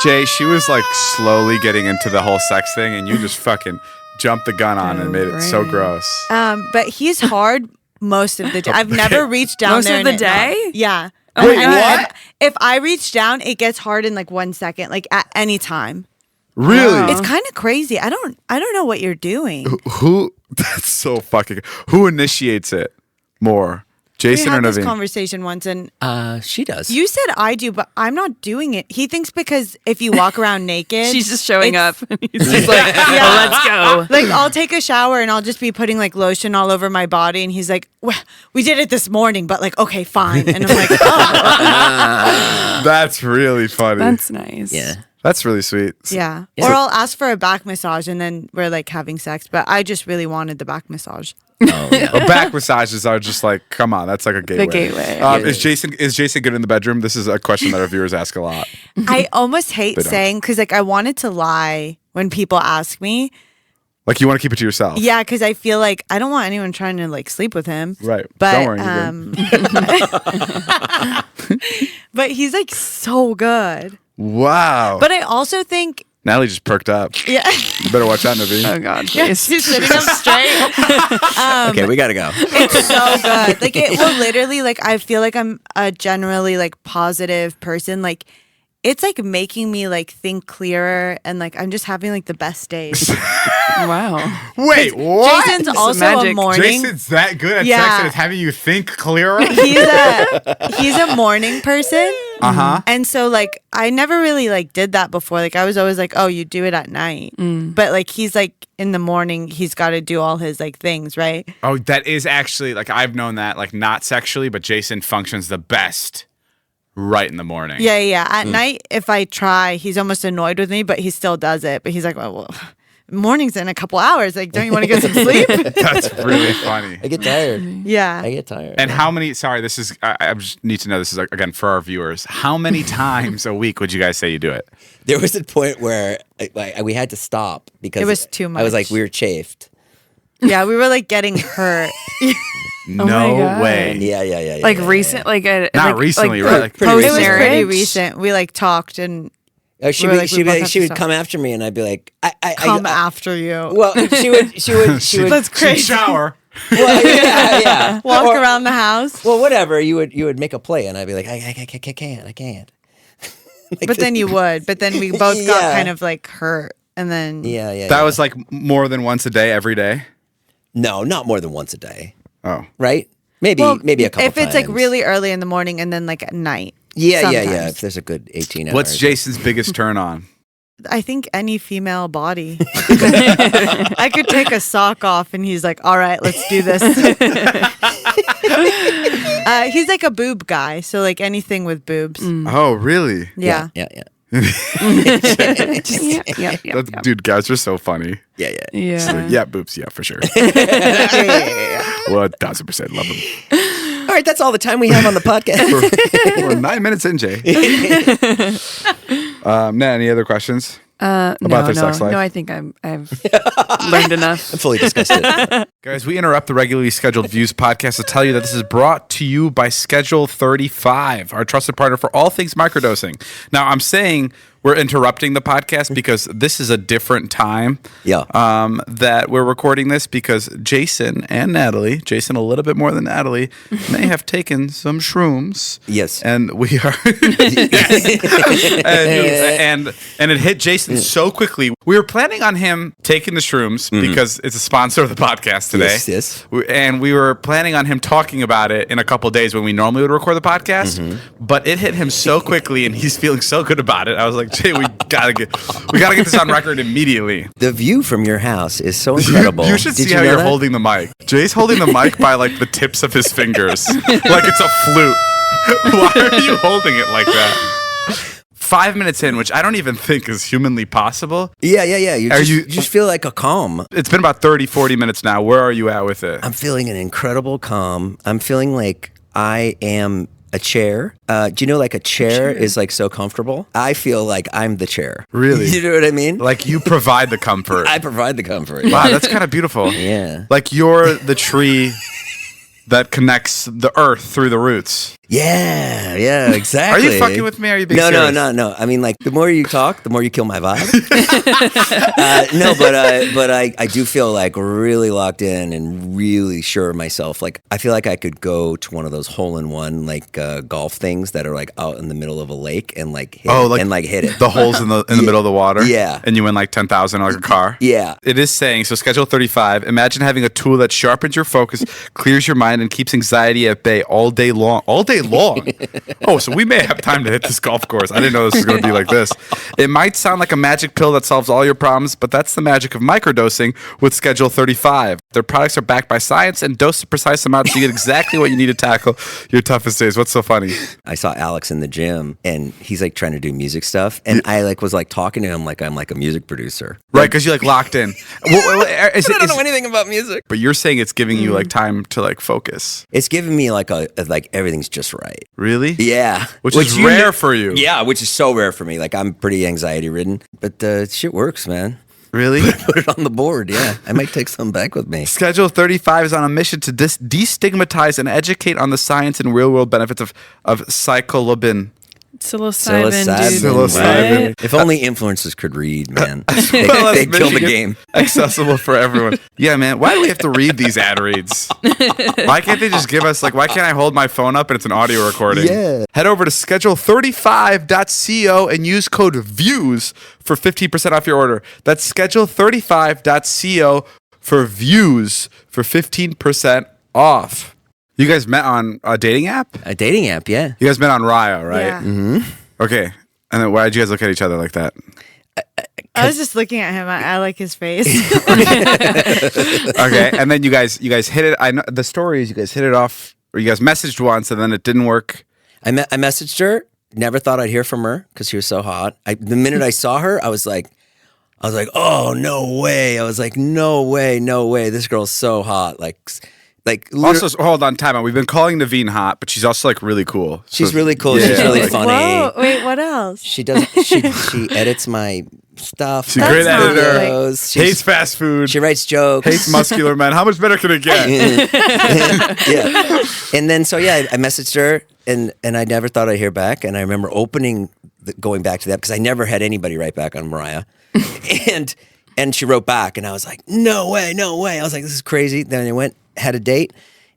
Speaker 1: Jay, she was like slowly getting into the whole sex thing, and you just fucking jumped the gun on and made it so
Speaker 4: right.
Speaker 1: gross.
Speaker 3: But he's hard most of the day. I've never reached down
Speaker 4: Most
Speaker 3: there
Speaker 4: of the
Speaker 3: and it not-
Speaker 4: day?
Speaker 3: Yeah.
Speaker 4: Oh my
Speaker 1: Wait,
Speaker 4: God.
Speaker 1: what?
Speaker 3: If I reach down, it gets hard in like 1 second, like at any time.
Speaker 1: Really?
Speaker 3: It's kind of crazy. I don't know what you're doing.
Speaker 1: Who? That's so fucking. Who initiates it more,
Speaker 3: We
Speaker 1: Jason or
Speaker 3: had this
Speaker 1: Nivine?
Speaker 3: conversation once, and
Speaker 2: She does.
Speaker 3: you said I do, but I'm not doing it. He thinks because if you walk around naked,
Speaker 4: She's just showing
Speaker 3: it's-
Speaker 4: up. He's just like, oh, let's go.
Speaker 3: Like I'll take a shower and I'll just be putting like lotion all over my body, and he's like, well, "We did it this morning, but like, okay, fine." And I'm like, "Oh,
Speaker 1: That's really funny.
Speaker 4: That's nice.
Speaker 2: yeah.
Speaker 1: That's really sweet.
Speaker 3: yeah."
Speaker 2: Yeah.
Speaker 3: Or I'll ask for a back massage, and then we're like having sex. But I just really wanted the back massage.
Speaker 2: Oh, yeah.
Speaker 1: Well, back massages are just like, come on, that's like a gateway.
Speaker 4: gateway.
Speaker 1: Is Jason good in the bedroom? This is a question that our viewers ask a lot.
Speaker 3: I almost hate
Speaker 1: They don't.
Speaker 3: saying because like I wanted to lie when people ask me.
Speaker 1: Like you want to keep it to yourself.
Speaker 3: Yeah, because I feel like I don't want anyone trying to like sleep with him.
Speaker 1: Right.
Speaker 3: But
Speaker 1: Don't worry, you're
Speaker 3: but he's like so good.
Speaker 1: Wow.
Speaker 3: But I also think
Speaker 1: Natalie just perked up.
Speaker 3: yeah,
Speaker 1: You better watch out, Naveen.
Speaker 4: Oh God.
Speaker 3: yeah,
Speaker 4: Yes.
Speaker 3: she's sitting up straight.
Speaker 2: Okay, we gotta go.
Speaker 3: It's so good. Like it will literally like I feel like I'm a generally like positive person. Like it's like making me like think clearer and like I'm just having like the best days.
Speaker 4: Wow.
Speaker 1: Wait, what?
Speaker 3: Jason's
Speaker 4: This is
Speaker 3: also a
Speaker 4: magic.
Speaker 3: morning.
Speaker 1: Jason's that good at
Speaker 3: Yeah.
Speaker 1: sex and it's having you think clearer?
Speaker 3: He's a morning person.
Speaker 1: Uh-huh.
Speaker 3: And so like I never really like did that before. Like I was always like, oh, you do it at night. But like he's like in the morning, he's got to do all his like things, right?
Speaker 1: Oh, that is actually, like, I've known that, like, not sexually, but Jason functions the best right in the morning.
Speaker 3: Yeah. At night, if I try, he's almost annoyed with me, but he still does it. But he's like, well, morning's in a couple hours. Like, don't you want to get some sleep?
Speaker 1: That's really funny.
Speaker 2: I get tired.
Speaker 3: Yeah.
Speaker 2: I get tired.
Speaker 1: And how many, sorry, this is, I just need to know, this is, again, for our viewers. How many times a week would you guys say you do it?
Speaker 2: There was a point where we had to stop because
Speaker 3: It was too
Speaker 2: I was like,
Speaker 3: much.
Speaker 2: we were chafed.
Speaker 3: Yeah, we were like getting hurt.
Speaker 1: No
Speaker 4: my God.
Speaker 1: way.
Speaker 2: Yeah.
Speaker 4: Like
Speaker 2: yeah,
Speaker 4: recent, like a
Speaker 1: Not
Speaker 4: like,
Speaker 1: recently,
Speaker 4: like,
Speaker 1: right? Like,
Speaker 2: pretty
Speaker 3: It was
Speaker 2: recent.
Speaker 3: pretty
Speaker 4: marriage.
Speaker 3: recent. We like talked and
Speaker 2: Yeah. She
Speaker 3: we were like, we both have
Speaker 2: she
Speaker 3: to
Speaker 2: would
Speaker 3: stop.
Speaker 2: come after me, and I'd be like,
Speaker 3: come after you.
Speaker 2: Well, she would.
Speaker 3: That's crazy.
Speaker 1: Shower.
Speaker 2: Well, yeah.
Speaker 3: Walk
Speaker 2: Or-
Speaker 3: around the house.
Speaker 2: Well, whatever. You would make a play, and I'd be like, I can't.
Speaker 3: But then you would. But then we both got
Speaker 2: Yeah.
Speaker 3: kind of like hurt. And then
Speaker 2: Yeah.
Speaker 1: That was like more than once a day, every day?
Speaker 2: no, not more than once a day,
Speaker 1: Oh.
Speaker 2: right? Maybe a couple.
Speaker 3: if it's like
Speaker 2: times.
Speaker 3: really early in the morning and then like at night.
Speaker 2: Yeah.
Speaker 3: sometimes.
Speaker 2: If there's a good 18 hours.
Speaker 1: What's Jason's biggest turn on?
Speaker 3: I think any female body. I could take a sock off and he's like, all right, let's do this. He's like a boob guy. So like anything with boobs.
Speaker 1: Oh, really?
Speaker 3: Yeah.
Speaker 2: Yeah.
Speaker 1: Dude, guys are so funny.
Speaker 2: Yeah.
Speaker 4: Yeah.
Speaker 1: Yeah, boobs, yeah, for sure.
Speaker 3: Yeah.
Speaker 1: 1000% love them.
Speaker 2: All right, that's all the time we have on the podcast.
Speaker 1: We're 9 minutes in, Jay. Nat, any other questions?
Speaker 4: About
Speaker 1: their sex life?
Speaker 4: No, I think I've learned enough.
Speaker 2: I'm fully disgusted.
Speaker 1: Guys, we interrupt the regularly scheduled Views podcast to tell you that this is brought to you by Schedule 35, our trusted partner for all things microdosing. Now, I'm saying we're interrupting the podcast because this is a different time that we're recording this because Jason and Natalie, Jason a little bit more than Natalie, may have taken some shrooms.
Speaker 2: Yes.
Speaker 1: And we are and it hit Jason so quickly. We were planning on him taking the shrooms because it's a sponsor of the podcast today.
Speaker 2: Yes.
Speaker 1: And we were planning on him talking about it in a couple of days when we normally would record the podcast. But it hit him so quickly and he's feeling so good about it. I was like, Jay, we gotta get this on record immediately.
Speaker 2: The view from your house is so incredible.
Speaker 1: You should
Speaker 2: Did
Speaker 1: see how
Speaker 2: know
Speaker 1: you're
Speaker 2: that?
Speaker 1: holding the mic. Jay's holding the mic by like the tips of his fingers, like it's a flute. Why are you holding it like that? 5 minutes in, which I don't even think is humanly possible.
Speaker 2: Yeah. You just feel like a calm.
Speaker 1: It's been about 30, 40 minutes now. Where are you at with it?
Speaker 2: I'm feeling an incredible calm. I'm feeling like I am a chair. Do you know, like a chair is like so comfortable? I feel like I'm the chair.
Speaker 1: Really?
Speaker 2: You know what I mean?
Speaker 1: Like you provide the comfort.
Speaker 2: I provide the comfort.
Speaker 1: Wow, that's kind of beautiful.
Speaker 2: Yeah.
Speaker 1: Like you're the tree that connects the earth through the roots.
Speaker 2: Yeah, exactly.
Speaker 1: Are you fucking with me? Or are you being
Speaker 2: No.
Speaker 1: serious?
Speaker 2: I mean, like, the more you talk, the more you kill my vibe. But I do feel like really locked in and really sure of myself. Like, I feel like I could go to one of those hole-in-one, like, golf things that are, like, out in the middle of a lake and, like, hit hit it.
Speaker 1: The holes in the middle of the water?
Speaker 2: Yeah.
Speaker 1: And you win like 10,000 like a car?
Speaker 2: Yeah.
Speaker 1: It is saying, so schedule 35, imagine having a tool that sharpens your focus, clears your mind, and keeps anxiety at bay all day long. All day long? Oh, so we may have time to hit this golf course. I didn't know this was going to be like this. It might sound like a magic pill that solves all your problems, but that's the magic of microdosing with Schedule 35. Their products are backed by science and dosed to precise amounts so you get exactly what you need to tackle your toughest days. What's so funny?
Speaker 2: I saw Alex in the gym and he's like trying to do music stuff. And I like was like talking to him like I'm like a music producer.
Speaker 1: Right, because you're like locked in.
Speaker 2: I don't know anything about music.
Speaker 1: But you're saying it's giving you like time to like focus.
Speaker 2: It's giving me like like everything's just right.
Speaker 1: Really?
Speaker 2: Yeah.
Speaker 1: Which is rare for you.
Speaker 2: Yeah, which is so rare for me. Like I'm pretty anxiety ridden. But shit works, man.
Speaker 1: Really?
Speaker 2: Put it on the board, yeah. I might take some back with me.
Speaker 1: Schedule 35 is on a mission to destigmatize and educate on the science and real-world benefits of psilocybin.
Speaker 4: Psilocybin.
Speaker 1: Psilocybin.
Speaker 4: What?
Speaker 2: If only influencers could read, man. They'd kill the game.
Speaker 1: Accessible for everyone. Yeah, man. Why do we have to read these ad reads? Why can't they just give us, like, why can't I hold my phone up and it's an audio recording?
Speaker 2: Yeah.
Speaker 1: Head over to schedule35.co and use code VIEWS for 15% off your order. That's schedule35.co for VIEWS for 15% off. You guys met on a dating app?
Speaker 2: A dating app, yeah.
Speaker 1: You guys met on Raya, right?
Speaker 3: Yeah.
Speaker 2: Mm-hmm.
Speaker 1: Okay. And then why did you guys look at each other like that?
Speaker 3: I was just looking at him. I like his face.
Speaker 1: Okay. And then you guys hit it. I know the story is you guys hit it off, or you guys messaged once and then it didn't work.
Speaker 2: I messaged her. Never thought I'd hear from her because she was so hot. The minute I saw her, I was like, oh, no way. I was like, no way. This girl's so hot.
Speaker 1: Also, hold on, time out. We've been calling Nivine hot, but she's also like really cool.
Speaker 2: She's really cool.
Speaker 1: Yeah.
Speaker 2: She's really
Speaker 1: Like,
Speaker 2: funny.
Speaker 3: Whoa, wait, what else?
Speaker 2: She does. She edits my stuff.
Speaker 1: She's a great
Speaker 3: That's not
Speaker 1: editor.
Speaker 2: videos.
Speaker 1: Hates fast food.
Speaker 2: She writes jokes.
Speaker 1: Hates muscular men. How much better can it get?
Speaker 2: Yeah. And then I messaged her and I never thought I'd hear back. And I remember going back to that because I never had anybody write back on Mariah. and she wrote back and I was like, no way. I was like, this is crazy. Then I went, had a date,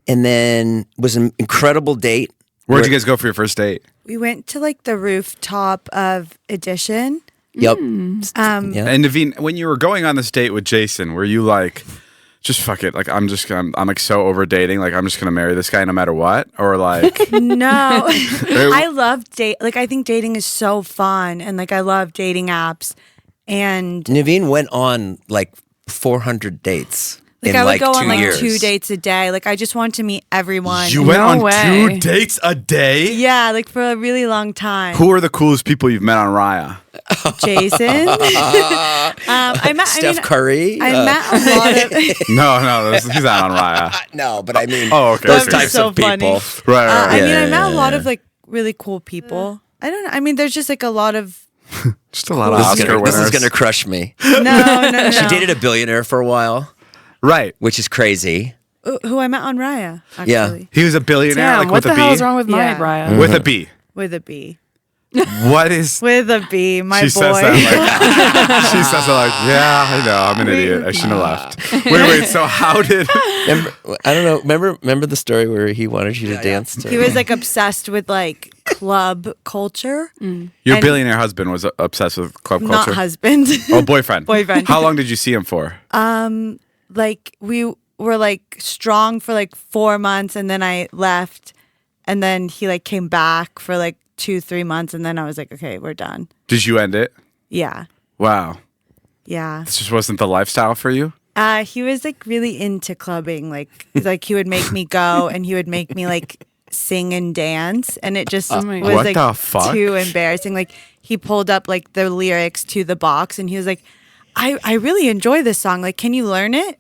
Speaker 2: and then was an incredible date.
Speaker 1: Where'd you guys go for your first date?
Speaker 3: We went to like the rooftop of Edition.
Speaker 2: Yep.
Speaker 3: Yeah.
Speaker 1: And Nivine, when you were going on this date with Jason, were you like, just fuck it, like I'm like so over dating, like I'm just gonna marry this guy no matter what, or like
Speaker 3: No, I love date. Like I think dating is so fun, and like I love dating apps. And
Speaker 2: Nivine went on like 400 dates.
Speaker 3: like
Speaker 2: in
Speaker 3: I would
Speaker 2: like
Speaker 3: go
Speaker 2: 2
Speaker 3: on like
Speaker 2: years.
Speaker 3: 2 dates a day. Like I just want to meet everyone.
Speaker 1: you went
Speaker 4: No
Speaker 1: on
Speaker 4: way.
Speaker 1: 2 dates a day?
Speaker 3: Yeah, like for a really long time.
Speaker 1: Who are the coolest people you've met on Raya?
Speaker 3: Jason. I met
Speaker 2: Steph Curry.
Speaker 3: I met a lot of.
Speaker 1: No, he's not on Raya.
Speaker 2: No, but I mean,
Speaker 1: Oh, okay.
Speaker 2: those
Speaker 1: okay.
Speaker 2: types
Speaker 3: so
Speaker 2: of people.
Speaker 3: funny.
Speaker 1: Right.
Speaker 3: I mean,
Speaker 2: Yeah,
Speaker 3: I met a lot
Speaker 2: yeah.
Speaker 3: of like really cool people. I don't know. I mean, there's just like a lot of.
Speaker 1: Just a lot of
Speaker 2: This is
Speaker 1: Oscar
Speaker 2: gonna-
Speaker 1: winners.
Speaker 2: This is going to crush me.
Speaker 3: No.
Speaker 2: She dated a billionaire for a while,
Speaker 1: Right.
Speaker 2: which is crazy.
Speaker 3: Who I met on Raya,
Speaker 2: Yeah.
Speaker 3: actually.
Speaker 1: He was a billionaire,
Speaker 4: Damn,
Speaker 1: like
Speaker 4: what
Speaker 1: with
Speaker 4: the
Speaker 1: a B.
Speaker 4: hell is wrong with my
Speaker 3: Yeah.
Speaker 4: Raya?
Speaker 1: With a B.
Speaker 3: With a B.
Speaker 1: What is?
Speaker 3: With a B, my
Speaker 1: She
Speaker 3: boy.
Speaker 1: says that like. She says it like, yeah, I know, I'm an idiot. I shouldn't have left. Wait. So how did?
Speaker 2: I don't know. Remember the story where he wanted you to dance to?
Speaker 3: He was like obsessed with like club culture.
Speaker 1: Your
Speaker 3: And-
Speaker 1: billionaire husband was obsessed with club
Speaker 3: Not
Speaker 1: culture.
Speaker 3: husband.
Speaker 1: Oh, boyfriend.
Speaker 3: Boyfriend.
Speaker 1: How long did you see him for?
Speaker 3: Like we were like strong for like 4 months, and then I left, and then he like came back for like 2-3 months, and then I was like, okay, we're done.
Speaker 1: Did you end it?
Speaker 3: Yeah.
Speaker 1: Wow.
Speaker 3: Yeah.
Speaker 1: This just wasn't the lifestyle for you?
Speaker 3: He was like really into clubbing. Like he would make me go, and he would make me like sing and dance, and it just
Speaker 4: my
Speaker 3: was
Speaker 1: What
Speaker 3: like
Speaker 1: the fuck?
Speaker 3: too embarrassing. Like he pulled up like the lyrics to the box, and he was like, I really enjoy this song. Like, can you learn it?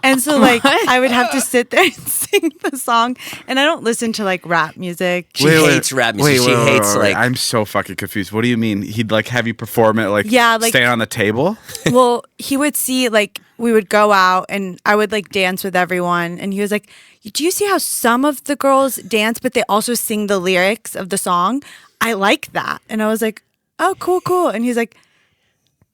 Speaker 3: And so like I would have to sit there and sing the song. And I don't listen to like rap music.
Speaker 2: She hates rap music. She hates like.
Speaker 1: I'm so fucking confused. What do you mean? He'd like have you perform it like
Speaker 3: Yeah, like-
Speaker 1: stand on the table?
Speaker 3: Well, he would see like we would go out and I would like dance with everyone, and he was like, do you see how some of the girls dance but they also sing the lyrics of the song? I like that. And I was like, oh, cool. And he's like,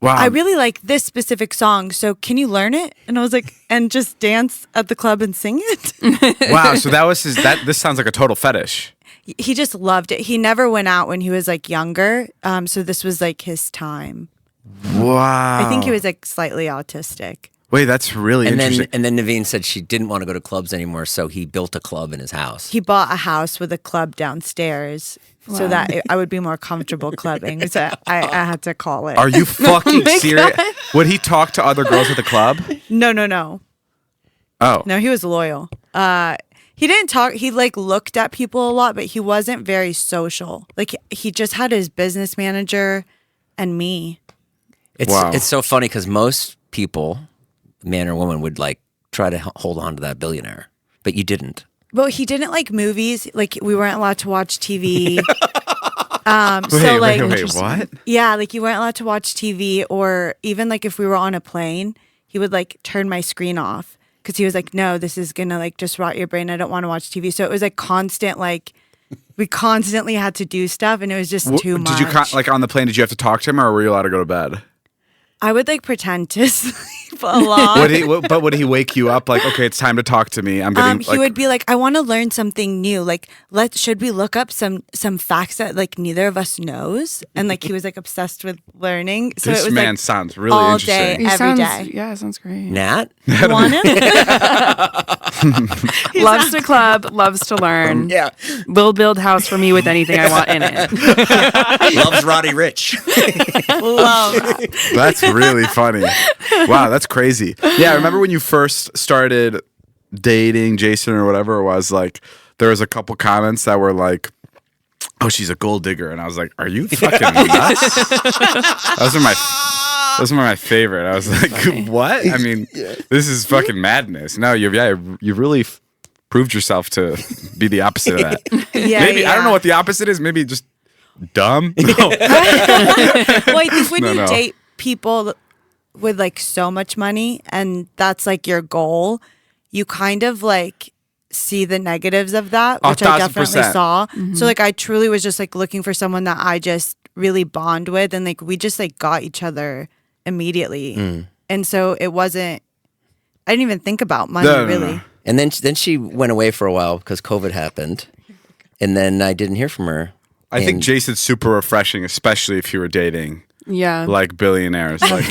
Speaker 1: Wow.
Speaker 3: I really like this specific song, so can you learn it? And I was like, and just dance at the club and sing it?
Speaker 1: Wow, so that was this sounds like a total fetish.
Speaker 3: He just loved it. He never went out when he was like younger, so this was like his time.
Speaker 1: Wow.
Speaker 3: I think he was like slightly autistic.
Speaker 1: Wait, that's really interesting.
Speaker 2: And then Nivine said she didn't want to go to clubs anymore, so he built a club in his house.
Speaker 3: He bought a house with a club downstairs so that I would be more comfortable clubbing. So I had to call it.
Speaker 1: Are you fucking
Speaker 4: my
Speaker 1: serious?
Speaker 4: God.
Speaker 1: Would he talk to other girls at the club?
Speaker 3: No.
Speaker 1: Oh.
Speaker 3: No, he was loyal. He didn't talk. He like looked at people a lot, but he wasn't very social. Like he just had his business manager and me.
Speaker 2: It's so funny because most people, man or woman, would like try to hold on to that billionaire, but you didn't.
Speaker 3: But he didn't like movies. Like we weren't allowed to watch TV.
Speaker 1: Wait, what?
Speaker 3: Yeah, like you weren't allowed to watch TV, or even like if we were on a plane, he would like turn my screen off because he was like, no, this is gonna like just rot your brain. I don't want to watch TV. So it was like constant, like we constantly had to do stuff, and it was just too much.
Speaker 1: Did you like on the plane? Did you have to talk to him, or were you allowed to go to bed?
Speaker 3: I would like pretend to sleep a lot.
Speaker 1: But would he wake you up like, okay, it's time to talk to me? I'm getting.
Speaker 3: He would be like, I want to learn something new. Like, should we look up some facts that like neither of us knows? And like he was like obsessed with learning. So
Speaker 1: This
Speaker 3: it was
Speaker 1: man
Speaker 3: like
Speaker 1: sounds really
Speaker 3: all
Speaker 1: interesting.
Speaker 3: day, every day.
Speaker 4: Yeah, it sounds great.
Speaker 2: Nat?
Speaker 3: You want him?
Speaker 4: Loves to club, loves to learn.
Speaker 2: Yeah.
Speaker 4: Will build house for me with anything I want in it.
Speaker 2: Loves Roddy Rich.
Speaker 3: Love.
Speaker 1: That's really funny. Wow, that's crazy. Yeah, I remember when you first started dating Jason or whatever it was, like there was a couple comments that were like, oh, she's a gold digger. And I was like, are you fucking nuts? Those are my favorite. I was like, what? I mean, this is fucking madness. No, you really proved yourself to be the opposite of that.
Speaker 3: Yeah,
Speaker 1: Maybe, I don't know what the opposite is. Maybe just dumb. No.
Speaker 3: Well, I think when you
Speaker 1: No.
Speaker 3: date people with like so much money and that's like your goal, you kind of like see the negatives of that, which I definitely
Speaker 1: 1,000%.
Speaker 3: saw. So like I truly was just like looking for someone that I just really bond with, and like we just like got each other immediately. And so it wasn't, I didn't even think about money really.
Speaker 1: No.
Speaker 2: And then she went away for a while because COVID happened. And then I didn't hear from her.
Speaker 1: I think
Speaker 2: And-
Speaker 1: Jason's super refreshing, especially if you were dating
Speaker 4: Yeah.
Speaker 1: like billionaires. Like,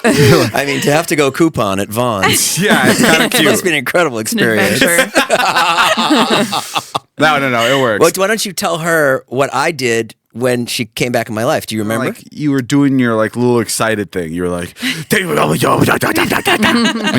Speaker 2: I mean, to have to go coupon at Vaughn's.
Speaker 1: yeah, it's kind of
Speaker 2: It must
Speaker 1: cute.
Speaker 2: be an incredible
Speaker 4: An
Speaker 2: experience.
Speaker 4: adventure.
Speaker 1: No, it works.
Speaker 2: Well, why don't you tell her what I did when she came back in my life? Do you remember?
Speaker 1: Like you were doing your like little excited thing. You were like, when you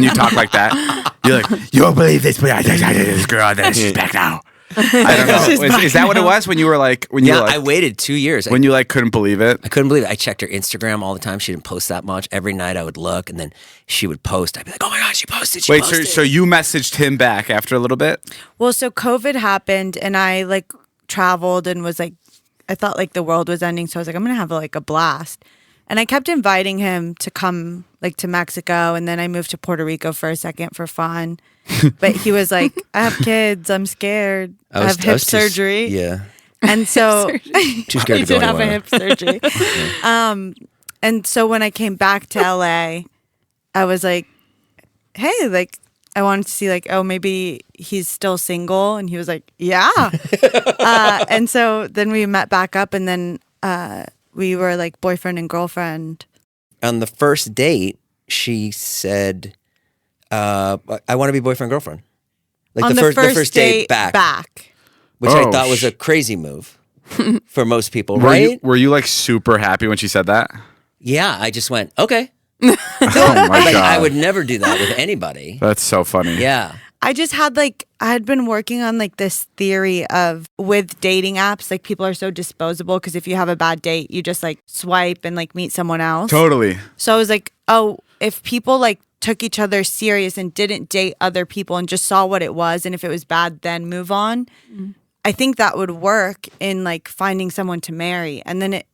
Speaker 1: talk like that, you're like, you won't believe this, but this girl, she's back now. I don't know. Is that what it was when you were like,
Speaker 2: I waited 2 years.
Speaker 1: when you like couldn't believe it?
Speaker 2: I couldn't believe it. I checked her Instagram all the time. She didn't post that much. Every night I would look, and then she would post. I'd be like, oh my God, she posted. She
Speaker 1: Wait,
Speaker 2: posted.
Speaker 1: so you messaged him back after a little bit?
Speaker 3: Well, so COVID happened and I like traveled and was like, I thought like the world was ending. So I was like, I'm going to have like a blast. And I kept inviting him to come like to Mexico. And then I moved to Puerto Rico for a second for fun. But he was like, I have kids. I'm scared. I have hip surgery.
Speaker 2: Yeah.
Speaker 3: And so
Speaker 2: Too scared
Speaker 3: I
Speaker 2: to go
Speaker 3: did have a
Speaker 2: anywhere.
Speaker 3: hip surgery. And so when I came back to LA, I was like, hey, like, I wanted to see like, oh, maybe he's still single. And he was like, yeah. And so then we met back up, and then we were like boyfriend and girlfriend.
Speaker 2: On the first date, she said, I want to be boyfriend girlfriend. Like
Speaker 3: On
Speaker 2: the first date back. Which I
Speaker 1: Oh,
Speaker 2: thought was a crazy move for most people,
Speaker 1: Were
Speaker 2: right?
Speaker 1: were you like super happy when she said that?
Speaker 2: Yeah, I just went, okay.
Speaker 1: Oh my
Speaker 2: Like,
Speaker 1: God.
Speaker 2: I would never do that with anybody.
Speaker 1: That's so funny.
Speaker 2: Yeah.
Speaker 3: I just had I had been working on this theory of with dating apps, people are so disposable because if you have a bad date, you just swipe and meet someone else.
Speaker 1: Totally.
Speaker 3: So I was like, oh, if people took each other serious and didn't date other people and just saw what it was, and if it was bad, then move on. I think that would work in finding someone to marry. And then it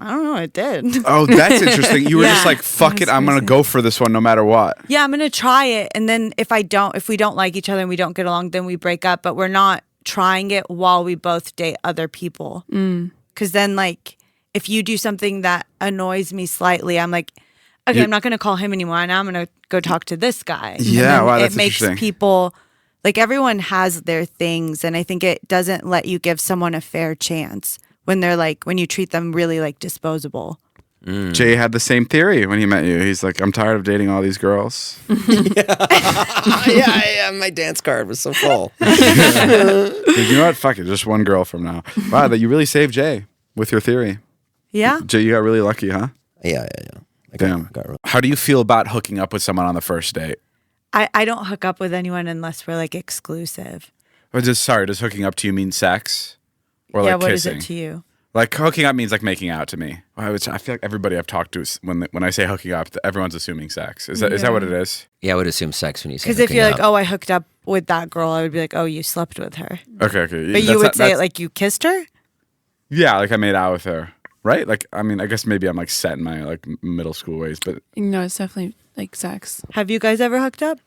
Speaker 3: I don't know, it did.
Speaker 1: Oh, that's interesting. You were
Speaker 3: Yeah.
Speaker 1: just fuck it, I'm going to go for this one no matter what.
Speaker 3: Yeah, I'm going to try it. And then if we don't like each other and we don't get along, then we break up. But we're not trying it while we both date other people. Because then if you do something that annoys me slightly, I'm like, okay, I'm not going to call him anymore. Now I'm going to go talk to this guy.
Speaker 1: Yeah, wow, that's
Speaker 3: it makes
Speaker 1: interesting.
Speaker 3: people, everyone has their things. And I think it doesn't let you give someone a fair chance when they're when you treat them really disposable.
Speaker 1: Jay had the same theory when he met you. He's like, I'm tired of dating all these girls.
Speaker 2: yeah, my dance card was so full.
Speaker 1: You know what? Fuck it. Just one girl from now. Wow, that you really saved Jay with your theory.
Speaker 3: Yeah.
Speaker 1: Jay, you got really lucky, huh?
Speaker 2: Yeah.
Speaker 1: Damn. How do you feel about hooking up with someone on the first date?
Speaker 3: I don't hook up with anyone unless we're exclusive.
Speaker 1: Or does hooking up to you mean sex? Or
Speaker 3: Yeah, what is
Speaker 1: kissing?
Speaker 3: it to you?
Speaker 1: Hooking up means making out to me. I feel like everybody I've talked to, when I say hooking up, everyone's assuming sex. Is that what it is?
Speaker 2: Yeah, I would assume sex when you say
Speaker 3: Because if
Speaker 2: hooking
Speaker 3: you're
Speaker 2: up.
Speaker 3: oh, I hooked up with that girl, I would be like, oh, you slept with her.
Speaker 1: Okay.
Speaker 3: But you would say it you kissed her?
Speaker 1: Yeah, I made out with her. Right? I guess maybe I'm set in my middle school ways, but
Speaker 4: No, it's definitely sex.
Speaker 3: Have you guys ever hooked up?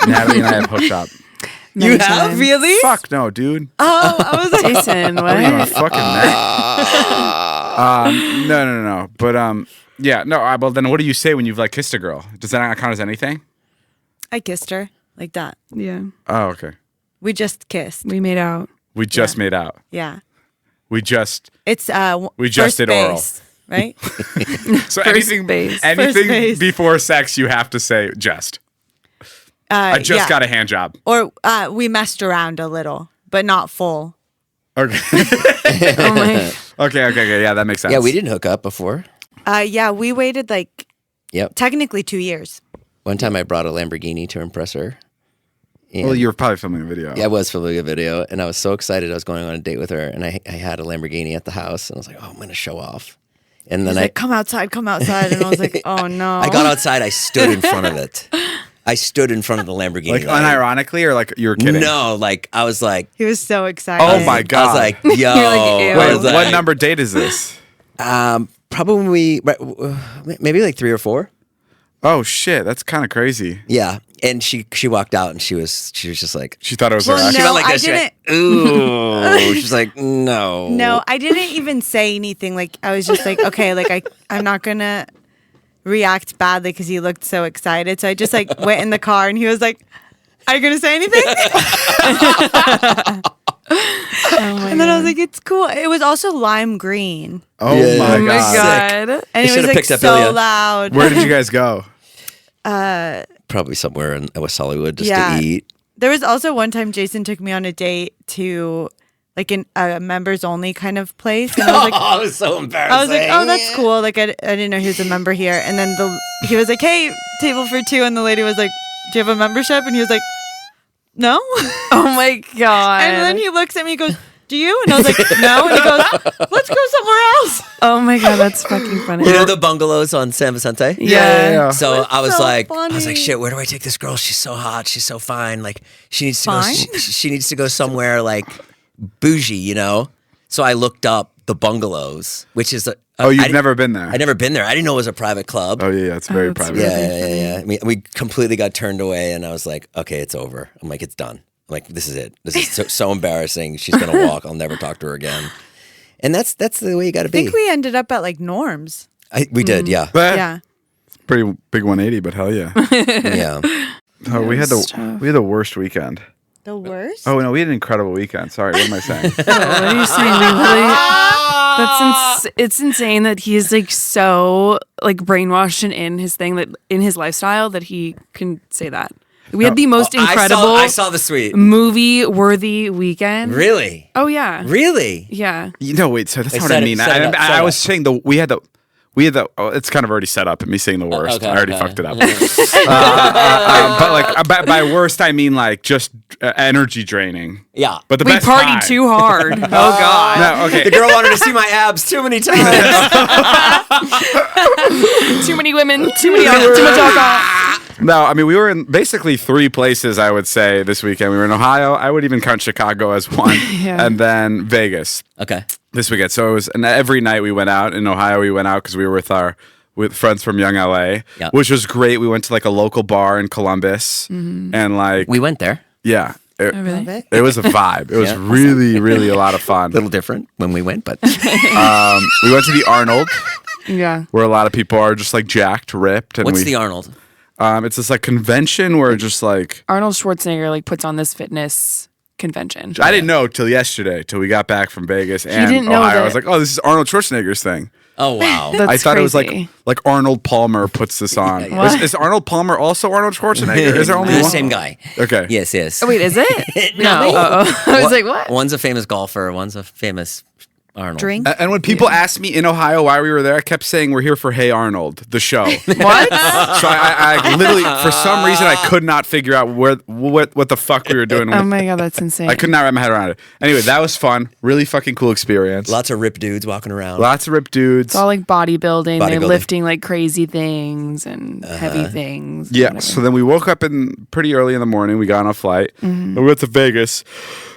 Speaker 1: Natalie and I have hooked up.
Speaker 4: Many times.
Speaker 3: Really?
Speaker 1: Fuck no, dude.
Speaker 3: Oh, I was like,
Speaker 4: Jason,
Speaker 1: I don't even
Speaker 4: what?
Speaker 1: fucking that. No. But yeah, no. Well, then what do you say when you've kissed a girl? Does that not count as anything?
Speaker 3: I kissed her like that.
Speaker 4: Yeah,
Speaker 1: Oh, okay.
Speaker 3: We just kissed.
Speaker 4: we made out.
Speaker 1: We just made out.
Speaker 3: Yeah.
Speaker 1: We just
Speaker 3: It's
Speaker 1: We just
Speaker 3: first
Speaker 1: did oral.
Speaker 3: base, right?
Speaker 1: so
Speaker 4: First
Speaker 1: anything
Speaker 4: base.
Speaker 3: First base.
Speaker 1: before sex, you have to say just. I just got a hand job.
Speaker 3: Or we messed around a little, but not full.
Speaker 1: Okay.
Speaker 4: Oh my!
Speaker 1: Okay. Yeah, that makes sense.
Speaker 2: Yeah, we didn't hook up before.
Speaker 3: Yeah, we waited
Speaker 2: Yep.
Speaker 3: technically 2 years.
Speaker 2: One time I brought a Lamborghini to impress her. And
Speaker 1: Well, you were probably filming a video.
Speaker 2: yeah, I was filming a video, and I was so excited I was going on a date with her, and I had a Lamborghini at the house, and I was like, oh, I'm going to show off. And then
Speaker 3: He's like, come outside. And I was like, oh no.
Speaker 2: I got outside, I stood in front of it. I stood in front of the Lamborghini.
Speaker 1: Unironically, or you're kidding?
Speaker 2: No, I was like,
Speaker 3: He was so excited.
Speaker 1: Oh my god.
Speaker 2: I was like, yo.
Speaker 4: You're like, ew.
Speaker 2: I
Speaker 1: Wait,
Speaker 2: was
Speaker 1: what
Speaker 2: like-
Speaker 1: number date is this?
Speaker 2: Probably when maybe 3 or 4.
Speaker 1: Oh shit, that's kind of crazy.
Speaker 2: Yeah, and she walked out, and she was just like,
Speaker 1: She thought it was
Speaker 3: Well,
Speaker 1: her.
Speaker 3: no.
Speaker 2: she went like
Speaker 3: I
Speaker 2: this. She went,
Speaker 3: didn't-
Speaker 2: ooh. She's like, no.
Speaker 3: No, I didn't even say anything. I was just like, okay, I'm not gonna react badly because he looked so excited. So I just went in the car and he was like, are you gonna say anything? And then I was like, it's cool. It was also lime green.
Speaker 1: Oh
Speaker 2: Yeah.
Speaker 1: my
Speaker 4: Oh my
Speaker 1: god.
Speaker 4: god!
Speaker 3: And
Speaker 2: You
Speaker 3: it was
Speaker 2: should've picked up
Speaker 3: so
Speaker 2: Ilya.
Speaker 3: loud.
Speaker 1: Where did you guys go?
Speaker 2: Probably somewhere in West Hollywood just
Speaker 3: Yeah.
Speaker 2: to eat.
Speaker 3: There was also one time Jason took me on a date to in a members only kind of place. And I was like,
Speaker 2: Oh, it was so embarrassing.
Speaker 3: I was like, oh, that's cool. I didn't know he was a member here. And then he was like, hey, table for 2. And the lady was like, do you have a membership? And he was like, no.
Speaker 4: Oh my god!
Speaker 3: And then he looks at me and goes, do you? And I was like, no. And he goes, let's go somewhere else.
Speaker 4: Oh my god, that's fucking funny.
Speaker 2: You know the bungalows on San Vicente?
Speaker 4: Yeah.
Speaker 2: So I was
Speaker 3: so
Speaker 2: like,
Speaker 3: funny.
Speaker 2: shit, where do I take this girl? She's so hot. She's so fine. She needs to
Speaker 3: Fine?
Speaker 2: go. She needs to go somewhere bougie, you know. So I looked up the bungalows, which is
Speaker 1: You've never been there?
Speaker 2: I'd never been there. I didn't know it was a private club.
Speaker 1: Oh yeah, it's very
Speaker 4: that's
Speaker 1: private.
Speaker 4: really-
Speaker 2: Yeah. I mean, we completely got turned away, and I was like, okay, it's over. I'm like, it's done. I'm like, this is it. This is so embarrassing. She's gonna walk. I'll never talk to her again. And that's the way you got to
Speaker 3: I
Speaker 2: be.
Speaker 3: think we ended up at
Speaker 2: We
Speaker 3: Norms.
Speaker 2: did, yeah,
Speaker 1: But
Speaker 3: Yeah.
Speaker 1: pretty big 180, but hell yeah.
Speaker 2: yeah.
Speaker 1: Oh, we had
Speaker 4: it's tough.
Speaker 1: the worst weekend.
Speaker 3: The worst?
Speaker 1: Oh no, we had an incredible weekend. Sorry, what am I saying?
Speaker 4: What are you saying? We really, it's insane that he's so brainwashed and in his thing, that in his lifestyle, that he can say that. We had the most incredible
Speaker 2: I saw the suite.
Speaker 4: movie worthy weekend.
Speaker 2: Really?
Speaker 4: Oh yeah.
Speaker 2: Really?
Speaker 4: Yeah.
Speaker 1: No, wait. So that's
Speaker 2: Hey,
Speaker 1: not what I
Speaker 2: set it-
Speaker 1: mean.
Speaker 2: set it up, set
Speaker 1: I
Speaker 2: it
Speaker 1: was
Speaker 2: up.
Speaker 1: saying we had We had it's kind of already set up, and me saying the worst.
Speaker 2: Okay,
Speaker 1: I already
Speaker 2: okay.
Speaker 1: fucked it up. But by worst, I mean like just energy draining.
Speaker 2: Yeah.
Speaker 1: But the
Speaker 4: We
Speaker 1: best
Speaker 4: partied
Speaker 1: time.
Speaker 4: too hard. Oh God.
Speaker 1: No, okay.
Speaker 2: The girl wanted to see my abs too many times.
Speaker 4: Too many women. Too much alcohol.
Speaker 1: No, I mean, we were in basically 3 places, I would say, this weekend. We were in Ohio. I would even count Chicago as one.
Speaker 4: Yeah.
Speaker 1: And then Vegas
Speaker 2: Okay.
Speaker 1: this weekend. So it was, and every night we went out. In Ohio, we went out because we were with friends from Young LA,
Speaker 2: Yep.
Speaker 1: which was great. We went to like a local bar in Columbus. And like,
Speaker 2: We went there.
Speaker 1: yeah. It,
Speaker 3: Love
Speaker 1: it was a vibe. It was
Speaker 2: Yeah.
Speaker 1: really, really a lot of fun.
Speaker 2: A little different when we went, but
Speaker 1: We went to the Arnold,
Speaker 4: Yeah.
Speaker 1: where a lot of people are just like jacked, ripped. And
Speaker 2: what's the Arnold?
Speaker 1: It's this like convention where just like,
Speaker 4: Arnold Schwarzenegger like puts on this fitness convention.
Speaker 1: I didn't know till yesterday, till we got back from Vegas and
Speaker 4: didn't know
Speaker 1: Ohio. I
Speaker 4: that-
Speaker 1: was like, oh, this is Arnold Schwarzenegger's thing.
Speaker 2: Oh wow.
Speaker 4: That's
Speaker 1: I thought it was
Speaker 4: crazy.
Speaker 1: like Arnold Palmer puts this on.
Speaker 2: Yeah.
Speaker 1: Is Arnold Palmer also Arnold Schwarzenegger? Is there only
Speaker 2: the
Speaker 1: one?
Speaker 2: same guy?
Speaker 1: Okay.
Speaker 2: Yes, yes.
Speaker 4: Oh, wait, is it? No. Uh-oh. I was like, what?
Speaker 2: One's a famous golfer. One's a famous Arnold.
Speaker 3: Drink.
Speaker 1: And when people asked me in Ohio why we were there, I kept saying we're here for Hey Arnold, the show. So
Speaker 4: What?
Speaker 1: I literally, for some reason, I could not figure out what the fuck we were doing.
Speaker 4: Oh my God, that's insane.
Speaker 1: I could not wrap my head around it. Anyway, that was fun. Really fucking cool experience.
Speaker 2: Lots of ripped dudes walking around.
Speaker 1: Lots of ripped dudes.
Speaker 4: It's all like bodybuilding. They're
Speaker 2: Bodybuilding.
Speaker 4: lifting like crazy things and heavy things. and
Speaker 1: Yeah.
Speaker 4: whatever.
Speaker 1: So then we woke up pretty early in the morning. We got on a flight. And we went to Vegas.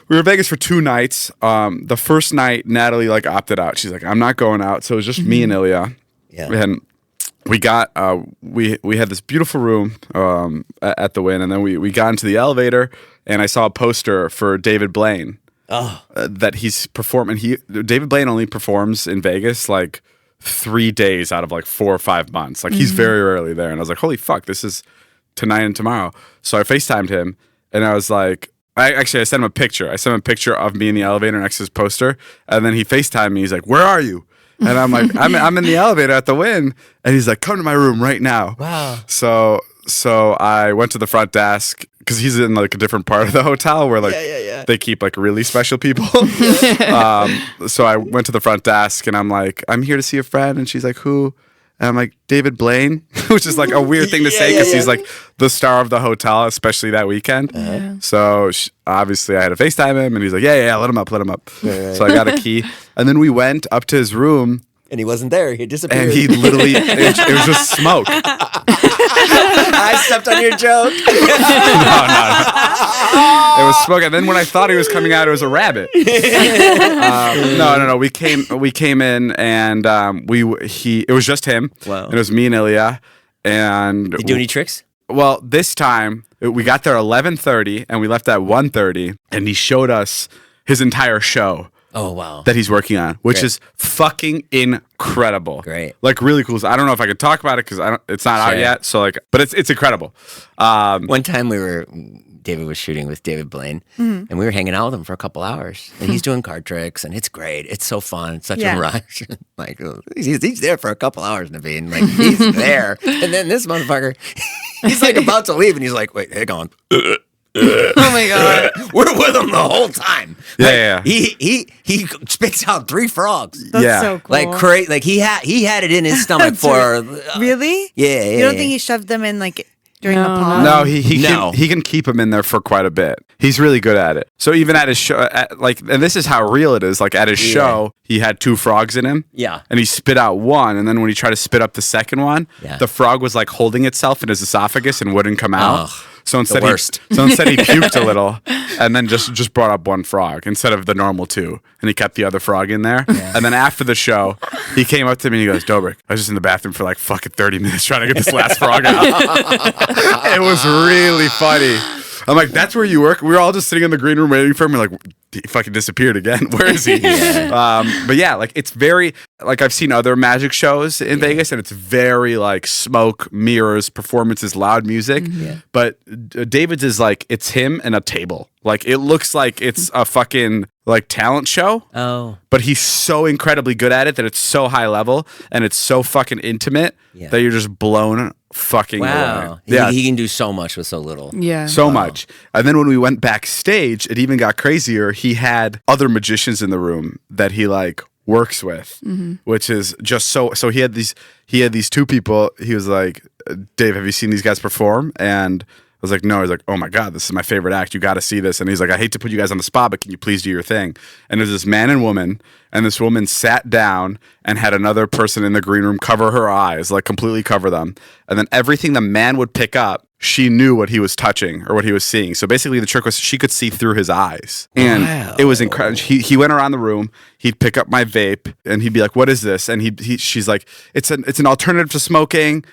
Speaker 1: We were in Vegas for 2 nights. The first night, Natalie like opted out. She's like, I'm not going out. So it was just me and Ilya.
Speaker 2: Yeah.
Speaker 1: And we got we had this beautiful room at the Wynn, and then we got into the elevator, and I saw a poster for David Blaine. That he's performing. David Blaine only performs in Vegas like 3 days out of like 4 or 5 months. Like he's very rarely there. And I was like, holy fuck, this is tonight and tomorrow. So I FaceTimed him, and I was like, I sent him a picture. I sent him a picture of me in the elevator next to his poster, and then he FaceTimed me. He's like, where are you? And I'm like, I'm in the elevator at the Wynn. And he's like, come to my room right now.
Speaker 2: Wow.
Speaker 1: So I went to the front desk because he's in like a different part of the hotel where like they keep like really special people. So I went to the front desk and I'm like, I'm here to see a friend. And she's like, who? And I'm like, David Blaine, which is like a weird thing to say because he's like the star of the hotel, especially that weekend. So obviously I had to FaceTime him and he's like, yeah, let him up. So I got a key. And then we went up to his room.
Speaker 2: And he wasn't there. He disappeared.
Speaker 1: And he literally, it was just smoke.
Speaker 2: I stepped on your joke.
Speaker 1: No. It was smoke. And then when I thought he was coming out, it was a rabbit. No. We came in and it was just him.
Speaker 2: Wow.
Speaker 1: And it was me and Ilya. And
Speaker 2: Did you do any tricks?
Speaker 1: well, this time we got there 11:30 and we left at 1:30, and he showed us his entire show.
Speaker 2: Oh, wow.
Speaker 1: That he's working on, which
Speaker 2: Great.
Speaker 1: is fucking incredible.
Speaker 2: Great.
Speaker 1: Like really cool. So I don't know if I could talk about it because it's not out
Speaker 2: Sure.
Speaker 1: yet. So like, but it's incredible.
Speaker 2: One time David was shooting with David Blaine, and we were hanging out with him for a couple hours. And he's doing card tricks, and it's great. It's so fun. It's such
Speaker 3: Yeah.
Speaker 2: a rush. Like he's there for a couple hours, Nivine. Like he's there, and then this motherfucker, he's like about to leave, and he's like, "Wait, hang on."
Speaker 4: Oh my God.
Speaker 2: We're with him the whole time.
Speaker 1: Yeah,
Speaker 2: Like, He spits out 3 frogs.
Speaker 3: That's
Speaker 1: Yeah.
Speaker 3: so cool.
Speaker 2: Like crazy. Like he had it in his stomach
Speaker 3: That's
Speaker 2: for.
Speaker 3: Really?
Speaker 2: Yeah.
Speaker 3: You don't think he shoved them in like during
Speaker 4: No,
Speaker 3: a pause?
Speaker 1: No, he
Speaker 2: No.
Speaker 1: can keep him in there for quite a bit. He's really good at it. So even at his show, and this is how real it is. Like at his show, he had 2 frogs in him.
Speaker 2: Yeah.
Speaker 1: And he spit out one, and then when he tried to spit up the second one,
Speaker 2: Yeah.
Speaker 1: the frog was like holding itself in his esophagus and wouldn't come out.
Speaker 2: Ugh,
Speaker 1: so instead,
Speaker 2: the worst.
Speaker 1: he puked a little, and then just brought up 1 frog instead of the normal 2, and he kept the other frog in there. And then after the show, he came up to me and he goes, "Dobrik, I was just in the bathroom for like fucking 30 minutes trying to get this last frog out." It was really funny. I'm like, "That's where you work?" We were all just sitting in the green room waiting for him. We're like, he fucking disappeared again. Where is he? But yeah, like it's very like I've seen other magic shows in Vegas, and it's very like smoke, mirrors, performances, loud music. But David's is like it's him and a table. Like it looks like it's a fucking like talent show.
Speaker 2: Oh.
Speaker 1: But he's so incredibly good at it that it's so high level and it's so fucking intimate that you're just blown fucking
Speaker 2: Wow.
Speaker 1: away. Yeah.
Speaker 2: He can do so much with so little.
Speaker 4: Yeah.
Speaker 1: So much. And then when we went backstage, it even got crazier. He had other magicians in the room that he like works with, which is just so he had these two people. He was like, Dave, have you seen these guys perform? And I was like, no. He's like, oh my God, this is my favorite act. You got to see this. And he's like, I hate to put you guys on the spot, but can you please do your thing? And there's this man and woman, and this woman sat down and had another person in the green room cover her eyes, like completely cover them. And then everything the man would pick up, she knew what he was touching or what he was seeing. So basically the trick was she could see through his eyes. And it was incredible. He went around the room, he'd pick up my vape, and he'd be like, what is this? And she's like, it's an alternative to smoking.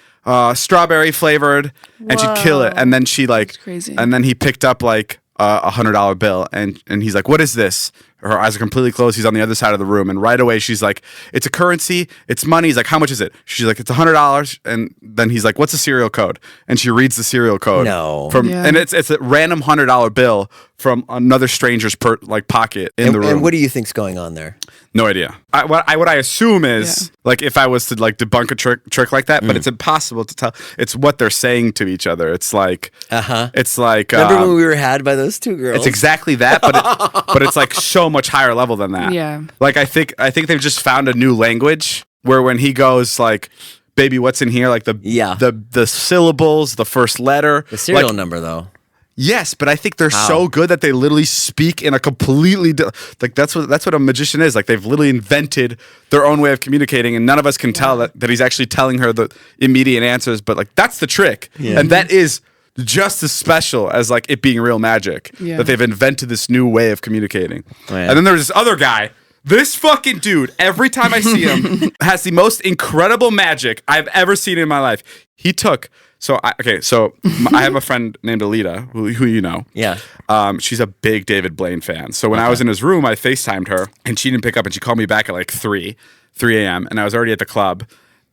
Speaker 1: Strawberry flavored, and she'd kill it. And then she like,
Speaker 4: crazy.
Speaker 1: And then he picked up like $100 bill, and he's like, "What is this?" Her eyes are completely closed. He's on the other side of the room, and right away she's like, "It's a currency. It's money." He's like, "How much is it?" She's like, "It's $100." And then he's like, "What's the serial code?" And she reads the serial code. And it's a random $100 bill from another stranger's pocket in the room.
Speaker 2: And what do you think's going on there?
Speaker 1: No idea. What I assume is like if I was to like debunk a trick like that, but it's impossible to tell. It's what they're saying to each other. It's like It's like
Speaker 2: remember when we were had by those two girls?
Speaker 1: It's exactly that, but it's like so much higher level than that.
Speaker 4: Yeah.
Speaker 1: Like I think they've just found a new language where when he goes like, "Baby, what's in here?" Like the syllables, the first letter,
Speaker 2: the serial number though.
Speaker 1: Yes, but I think they're so good that they literally speak in a completely like that's what a magician is. Like they've literally invented their own way of communicating, and none of us can tell that he's actually telling her the immediate answers. But like that's the trick, and that is just as special as like it being real magic that they've invented this new way of communicating. And then there's this other guy. This fucking dude, every time I see him, has the most incredible magic I've ever seen in my life. He took. I have a friend named Ilya, who you know.
Speaker 2: Yeah.
Speaker 1: She's a big David Blaine fan. So when I was in his room, I FaceTimed her, and she didn't pick up, and she called me back at like 3 a.m., and I was already at the club,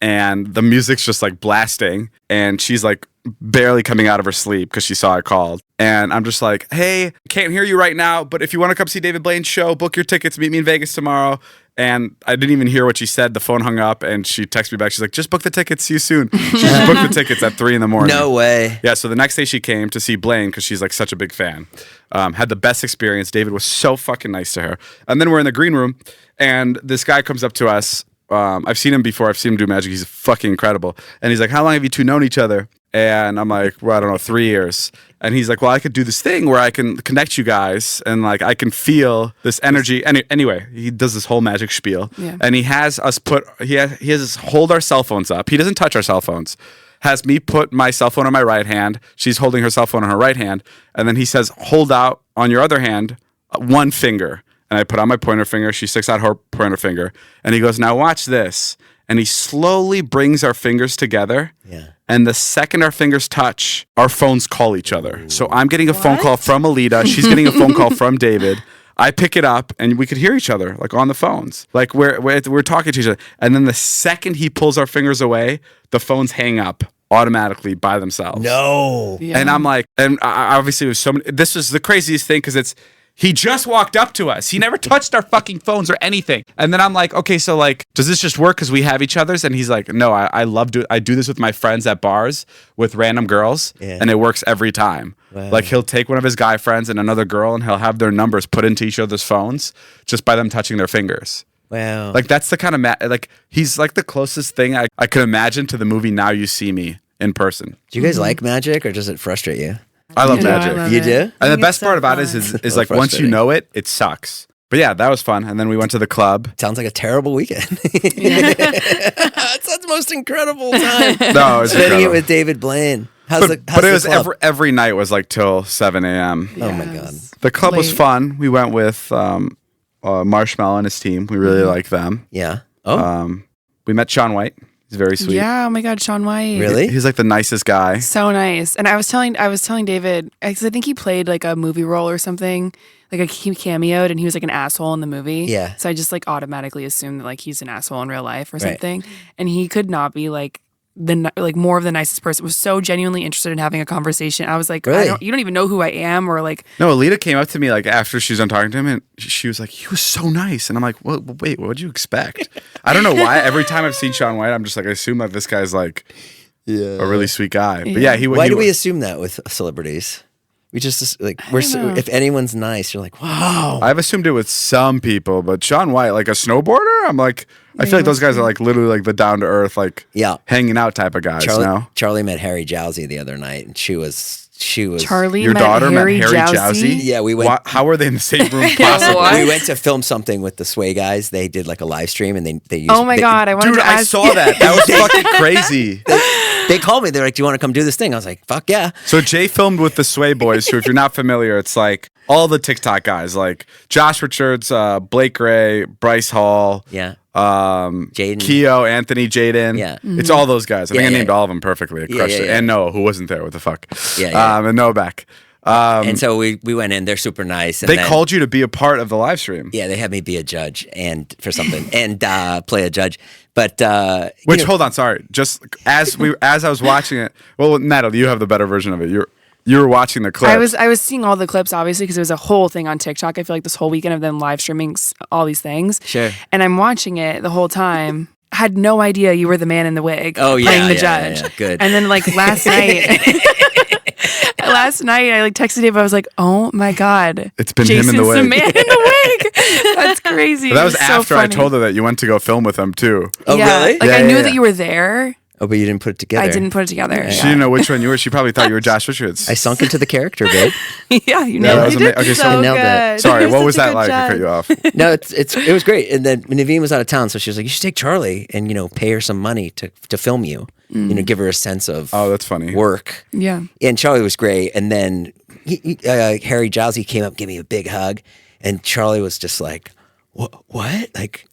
Speaker 1: and the music's just like blasting, and she's like barely coming out of her sleep because she saw I called. And I'm just like, hey, can't hear you right now, but if you want to come see David Blaine's show, book your tickets, meet me in Vegas tomorrow. And I didn't even hear what she said. The phone hung up, and she texted me back. She's like, just book the tickets. See you soon. She just booked the tickets at 3 a.m.
Speaker 2: No way.
Speaker 1: Yeah, so the next day she came to see Blaine because she's like such a big fan. Had the best experience. David was so fucking nice to her. And then we're in the green room, and this guy comes up to us. I've seen him before. I've seen him do magic. He's fucking incredible. And he's like, how long have you two known each other? And I'm like, well, I don't know, 3 years. And he's like, well, I could do this thing where I can connect you guys, and like I can feel this energy. Anyway, he does this whole magic spiel, and he has us he has us hold our cell phones up. He doesn't touch our cell phones. Has me put my cell phone on my right hand. She's holding her cell phone on her right hand, and then he says, hold out on your other hand one finger. And I put on my pointer finger. She sticks out her pointer finger, and he goes, now watch this. And he slowly brings our fingers together. Yeah. And the second our fingers touch, our phones call each other. Ooh. So I'm getting a phone call from Alita. She's getting a phone call from David. I pick it up, and we could hear each other, like on the phones. Like we're talking to each other. And then the second he pulls our fingers away, the phones hang up automatically by themselves.
Speaker 2: No.
Speaker 1: Yeah. And I'm like, and obviously it was so many, this was the craziest thing because he just walked up to us. He never touched our fucking phones or anything. And then I'm like, okay, so like, does this just work because we have each other's? And he's like, no, I do this with my friends at bars with random girls, and it works every time. Wow. Like he'll take one of his guy friends and another girl, and he'll have their numbers put into each other's phones just by them touching their fingers.
Speaker 2: Wow.
Speaker 1: Like that's the kind of like he's like the closest thing I could imagine to the movie Now You See Me in person.
Speaker 2: Do you guys like magic, or does it frustrate you?
Speaker 1: I love magic.
Speaker 2: I love you do?
Speaker 1: And the best part about it is like once you know it, it sucks. But yeah, that was fun. And then we went to the club.
Speaker 2: Sounds like a terrible weekend. It sounds the most incredible time.
Speaker 1: No, it was
Speaker 2: spending it with David Blaine. How's
Speaker 1: it was every night was like till 7 a.m.
Speaker 2: Yes. Oh my god.
Speaker 1: The club was fun. We went with Marshmello and his team. We really like them.
Speaker 2: Yeah. Oh.
Speaker 1: We met Shaun White. He's very sweet.
Speaker 4: Yeah, oh my God, Shaun White.
Speaker 2: Really?
Speaker 1: He's like the nicest guy.
Speaker 4: So nice. And I was telling David, because I think he played like a movie role or something. Like he cameoed, and he was like an asshole in the movie.
Speaker 2: Yeah.
Speaker 4: So I just like automatically assumed that like he's an asshole in real life or something. And he could not be like more of the nicest person. Was so genuinely interested in having a conversation. I was like,
Speaker 2: really?
Speaker 4: You don't even know who I am, or like.
Speaker 1: No, Alita came up to me like after she was done talking to him, and she was like, "He was so nice," and I'm like, "Well, wait, what did you expect?" I don't know why. Every time I've seen Shaun White, I'm just like, I assume that this guy's like a really sweet guy. But yeah,
Speaker 2: why do we assume that with celebrities? We just like we're so, if anyone's nice, you're like, wow.
Speaker 1: I've assumed it with some people, but Shaun White, like a snowboarder, I'm like, I feel like those guys are like literally like the down to earth, like hanging out type of guys.
Speaker 2: Charlie met Harry Jowsey the other night, and she was
Speaker 4: Charlie.
Speaker 1: Your daughter met Harry Jowsey?
Speaker 2: Yeah, we went.
Speaker 1: How were they in the same room? Possibly?
Speaker 2: We went to film something with the Sway guys. They did like a live stream, and they used.
Speaker 4: Oh my god! I wanted to ask.
Speaker 1: I saw that. That was fucking crazy.
Speaker 2: They called me. They're like, "Do you want to come do this thing?" I was like, "Fuck yeah!"
Speaker 1: So Jay filmed with the Sway Boys, who, if you're not familiar, it's like all the TikTok guys, like Josh Richards, Blake Ray, Bryce Hall,
Speaker 2: Jaden,
Speaker 1: Keo, Anthony, Jaden.
Speaker 2: Yeah,
Speaker 1: it's all those guys. I think I named all of them perfectly. I crushed it. And Noah, who wasn't there. What the fuck? And Noah back.
Speaker 2: And so we went in. They're super nice. And
Speaker 1: they called you to be a part of the live stream.
Speaker 2: Yeah, they had me be a judge and for something and play a judge. But
Speaker 1: hold on, sorry. Just as I was watching it. Well, Natalie, you have the better version of it. You were watching the clips.
Speaker 4: I was seeing all the clips, obviously, because it was a whole thing on TikTok. I feel like this whole weekend of them live streaming all these things.
Speaker 2: Sure.
Speaker 4: And I'm watching it the whole time. Had no idea you were the man in the wig playing the judge.
Speaker 2: Yeah, good.
Speaker 4: And then like last night, I like texted Dave. I was like, "Oh my god,
Speaker 1: it's been
Speaker 4: Jason's
Speaker 1: him in the wig.
Speaker 4: The man in the wig. That's crazy."
Speaker 1: But that was after
Speaker 4: so
Speaker 1: I told her that you went to go film with them too.
Speaker 2: Oh really?
Speaker 4: Like I knew that you were there.
Speaker 2: Oh, but you didn't put it together.
Speaker 4: I didn't put it together.
Speaker 1: She didn't know which one you were. She probably thought you were Josh Richards.
Speaker 2: I sunk into the character, babe.
Speaker 4: Yeah, you nailed it.
Speaker 1: Okay,
Speaker 3: so
Speaker 2: nailed that.
Speaker 1: Sorry, what was that like? I cut you off.
Speaker 2: No, it was great. And then Nivine was out of town, so she was like, "You should take Charlie and pay her some money to film you. Give her a sense of
Speaker 1: that's funny
Speaker 2: work."
Speaker 4: Yeah.
Speaker 2: And Charlie was great. And then Harry Jowsey came up, gave me a big hug, and Charlie was just like, "What? Like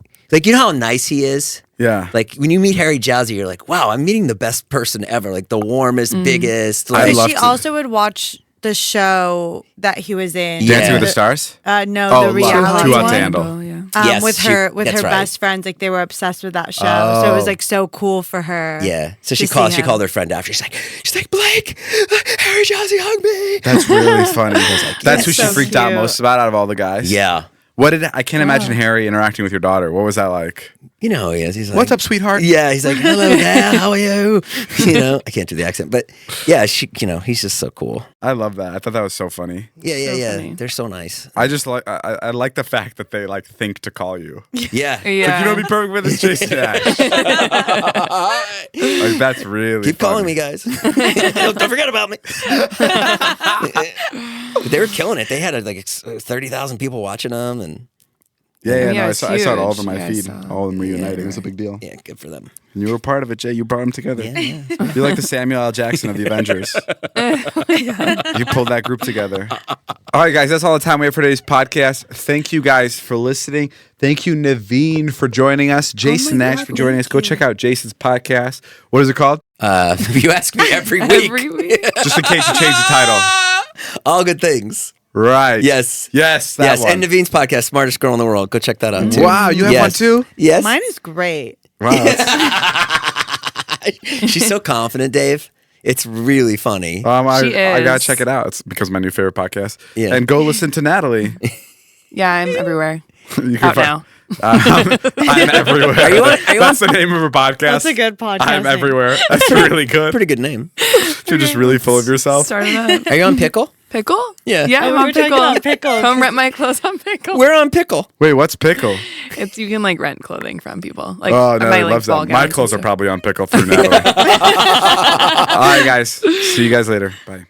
Speaker 2: you know how nice he is."
Speaker 1: Yeah.
Speaker 2: Like when you meet Harry Jowsey, you're like, wow, I'm meeting the best person ever. Like the warmest, biggest. Like,
Speaker 3: she also would watch the show that he was in.
Speaker 1: Dancing with the Stars?
Speaker 3: No, the reality
Speaker 1: Too Hot
Speaker 3: one.
Speaker 1: to Handle.
Speaker 2: Yes,
Speaker 3: with her
Speaker 2: right.
Speaker 3: best friends. Like they were obsessed with that show. So it was like so cool for her.
Speaker 2: Yeah. So she called her friend after. She's like, Blake, Harry Jowsey hugged me.
Speaker 1: That's really funny. That's who she
Speaker 3: so
Speaker 1: freaked out
Speaker 3: cute.
Speaker 1: most about out of all the guys.
Speaker 2: Yeah.
Speaker 1: I can't imagine Harry interacting with your daughter. What was that like?
Speaker 2: You know how he is. He's like,
Speaker 1: "What's up, sweetheart?"
Speaker 2: Yeah, he's like, "Hello there, how are you?" I can't do the accent, but yeah, he's just so cool.
Speaker 1: I love that. I thought that was so funny.
Speaker 2: Yeah.
Speaker 4: funny.
Speaker 2: They're so nice.
Speaker 1: I just like I like the fact that they like think to call you.
Speaker 2: Yeah.
Speaker 1: Like, you know, be perfect with this, Jason Nash. Like that's really
Speaker 2: Keep
Speaker 1: funny.
Speaker 2: calling me, guys. Don't forget about me. They were killing it. They had like 30,000 people watching them, and
Speaker 1: Yeah,
Speaker 4: Yeah,
Speaker 1: I
Speaker 4: it's
Speaker 1: saw it all over
Speaker 4: huge.
Speaker 1: my
Speaker 4: Yeah,
Speaker 1: feed.
Speaker 4: so-
Speaker 1: All of them reuniting. It was a big deal.
Speaker 2: yeah, good for them.
Speaker 1: And you were part of it, Jay. You brought them together.
Speaker 2: Yeah.
Speaker 1: You're like the Samuel L. Jackson of the Avengers. You pulled that group together. All right, guys, that's all the time we have for today's podcast. Thank you guys for listening. Thank you, Nivine, for joining us. Jason Nash for joining us. Go check out Jason's podcast. What is it called?
Speaker 2: You ask me every week.
Speaker 4: Every week.
Speaker 1: Just in case you change the title.
Speaker 2: All good things.
Speaker 1: Right.
Speaker 2: Yes.
Speaker 1: That one.
Speaker 2: And Navine's podcast, Smartest Girl in the World. Go check that out too.
Speaker 1: Wow, you have one too?
Speaker 2: Yes.
Speaker 3: Mine is great.
Speaker 1: Wow.
Speaker 2: She's so confident, Dave. It's really funny.
Speaker 1: I
Speaker 4: She
Speaker 1: gotta
Speaker 4: is.
Speaker 1: check it out. It's because of my new favorite podcast.
Speaker 2: Yeah.
Speaker 1: And go listen to Natalie.
Speaker 4: Yeah, I'm everywhere.
Speaker 1: You
Speaker 4: Out
Speaker 1: find-
Speaker 4: now.
Speaker 1: I'm everywhere. That's the name of her podcast.
Speaker 3: That's a good podcast
Speaker 1: I'm
Speaker 3: name.
Speaker 1: everywhere. That's really good.
Speaker 2: Pretty good name.
Speaker 1: You're just really full of yourself.
Speaker 4: Started up.
Speaker 2: Are you on Pickle?
Speaker 4: Pickle?
Speaker 2: Yeah.
Speaker 4: Yeah,
Speaker 3: Oh,
Speaker 4: I'm
Speaker 3: we
Speaker 4: on
Speaker 3: were talking
Speaker 4: Pickle.
Speaker 3: about Pickle.
Speaker 4: Come rent my clothes on Pickle.
Speaker 2: We're on Pickle.
Speaker 1: Wait, what's pickle?
Speaker 4: It's you can like rent clothing from people. Like
Speaker 1: Oh, Natalie
Speaker 4: my,
Speaker 1: loves
Speaker 4: ball
Speaker 1: that. My
Speaker 4: gowns
Speaker 1: clothes are
Speaker 4: and stuff.
Speaker 1: probably on pickle through Natalie. All right, guys. See you guys later. Bye.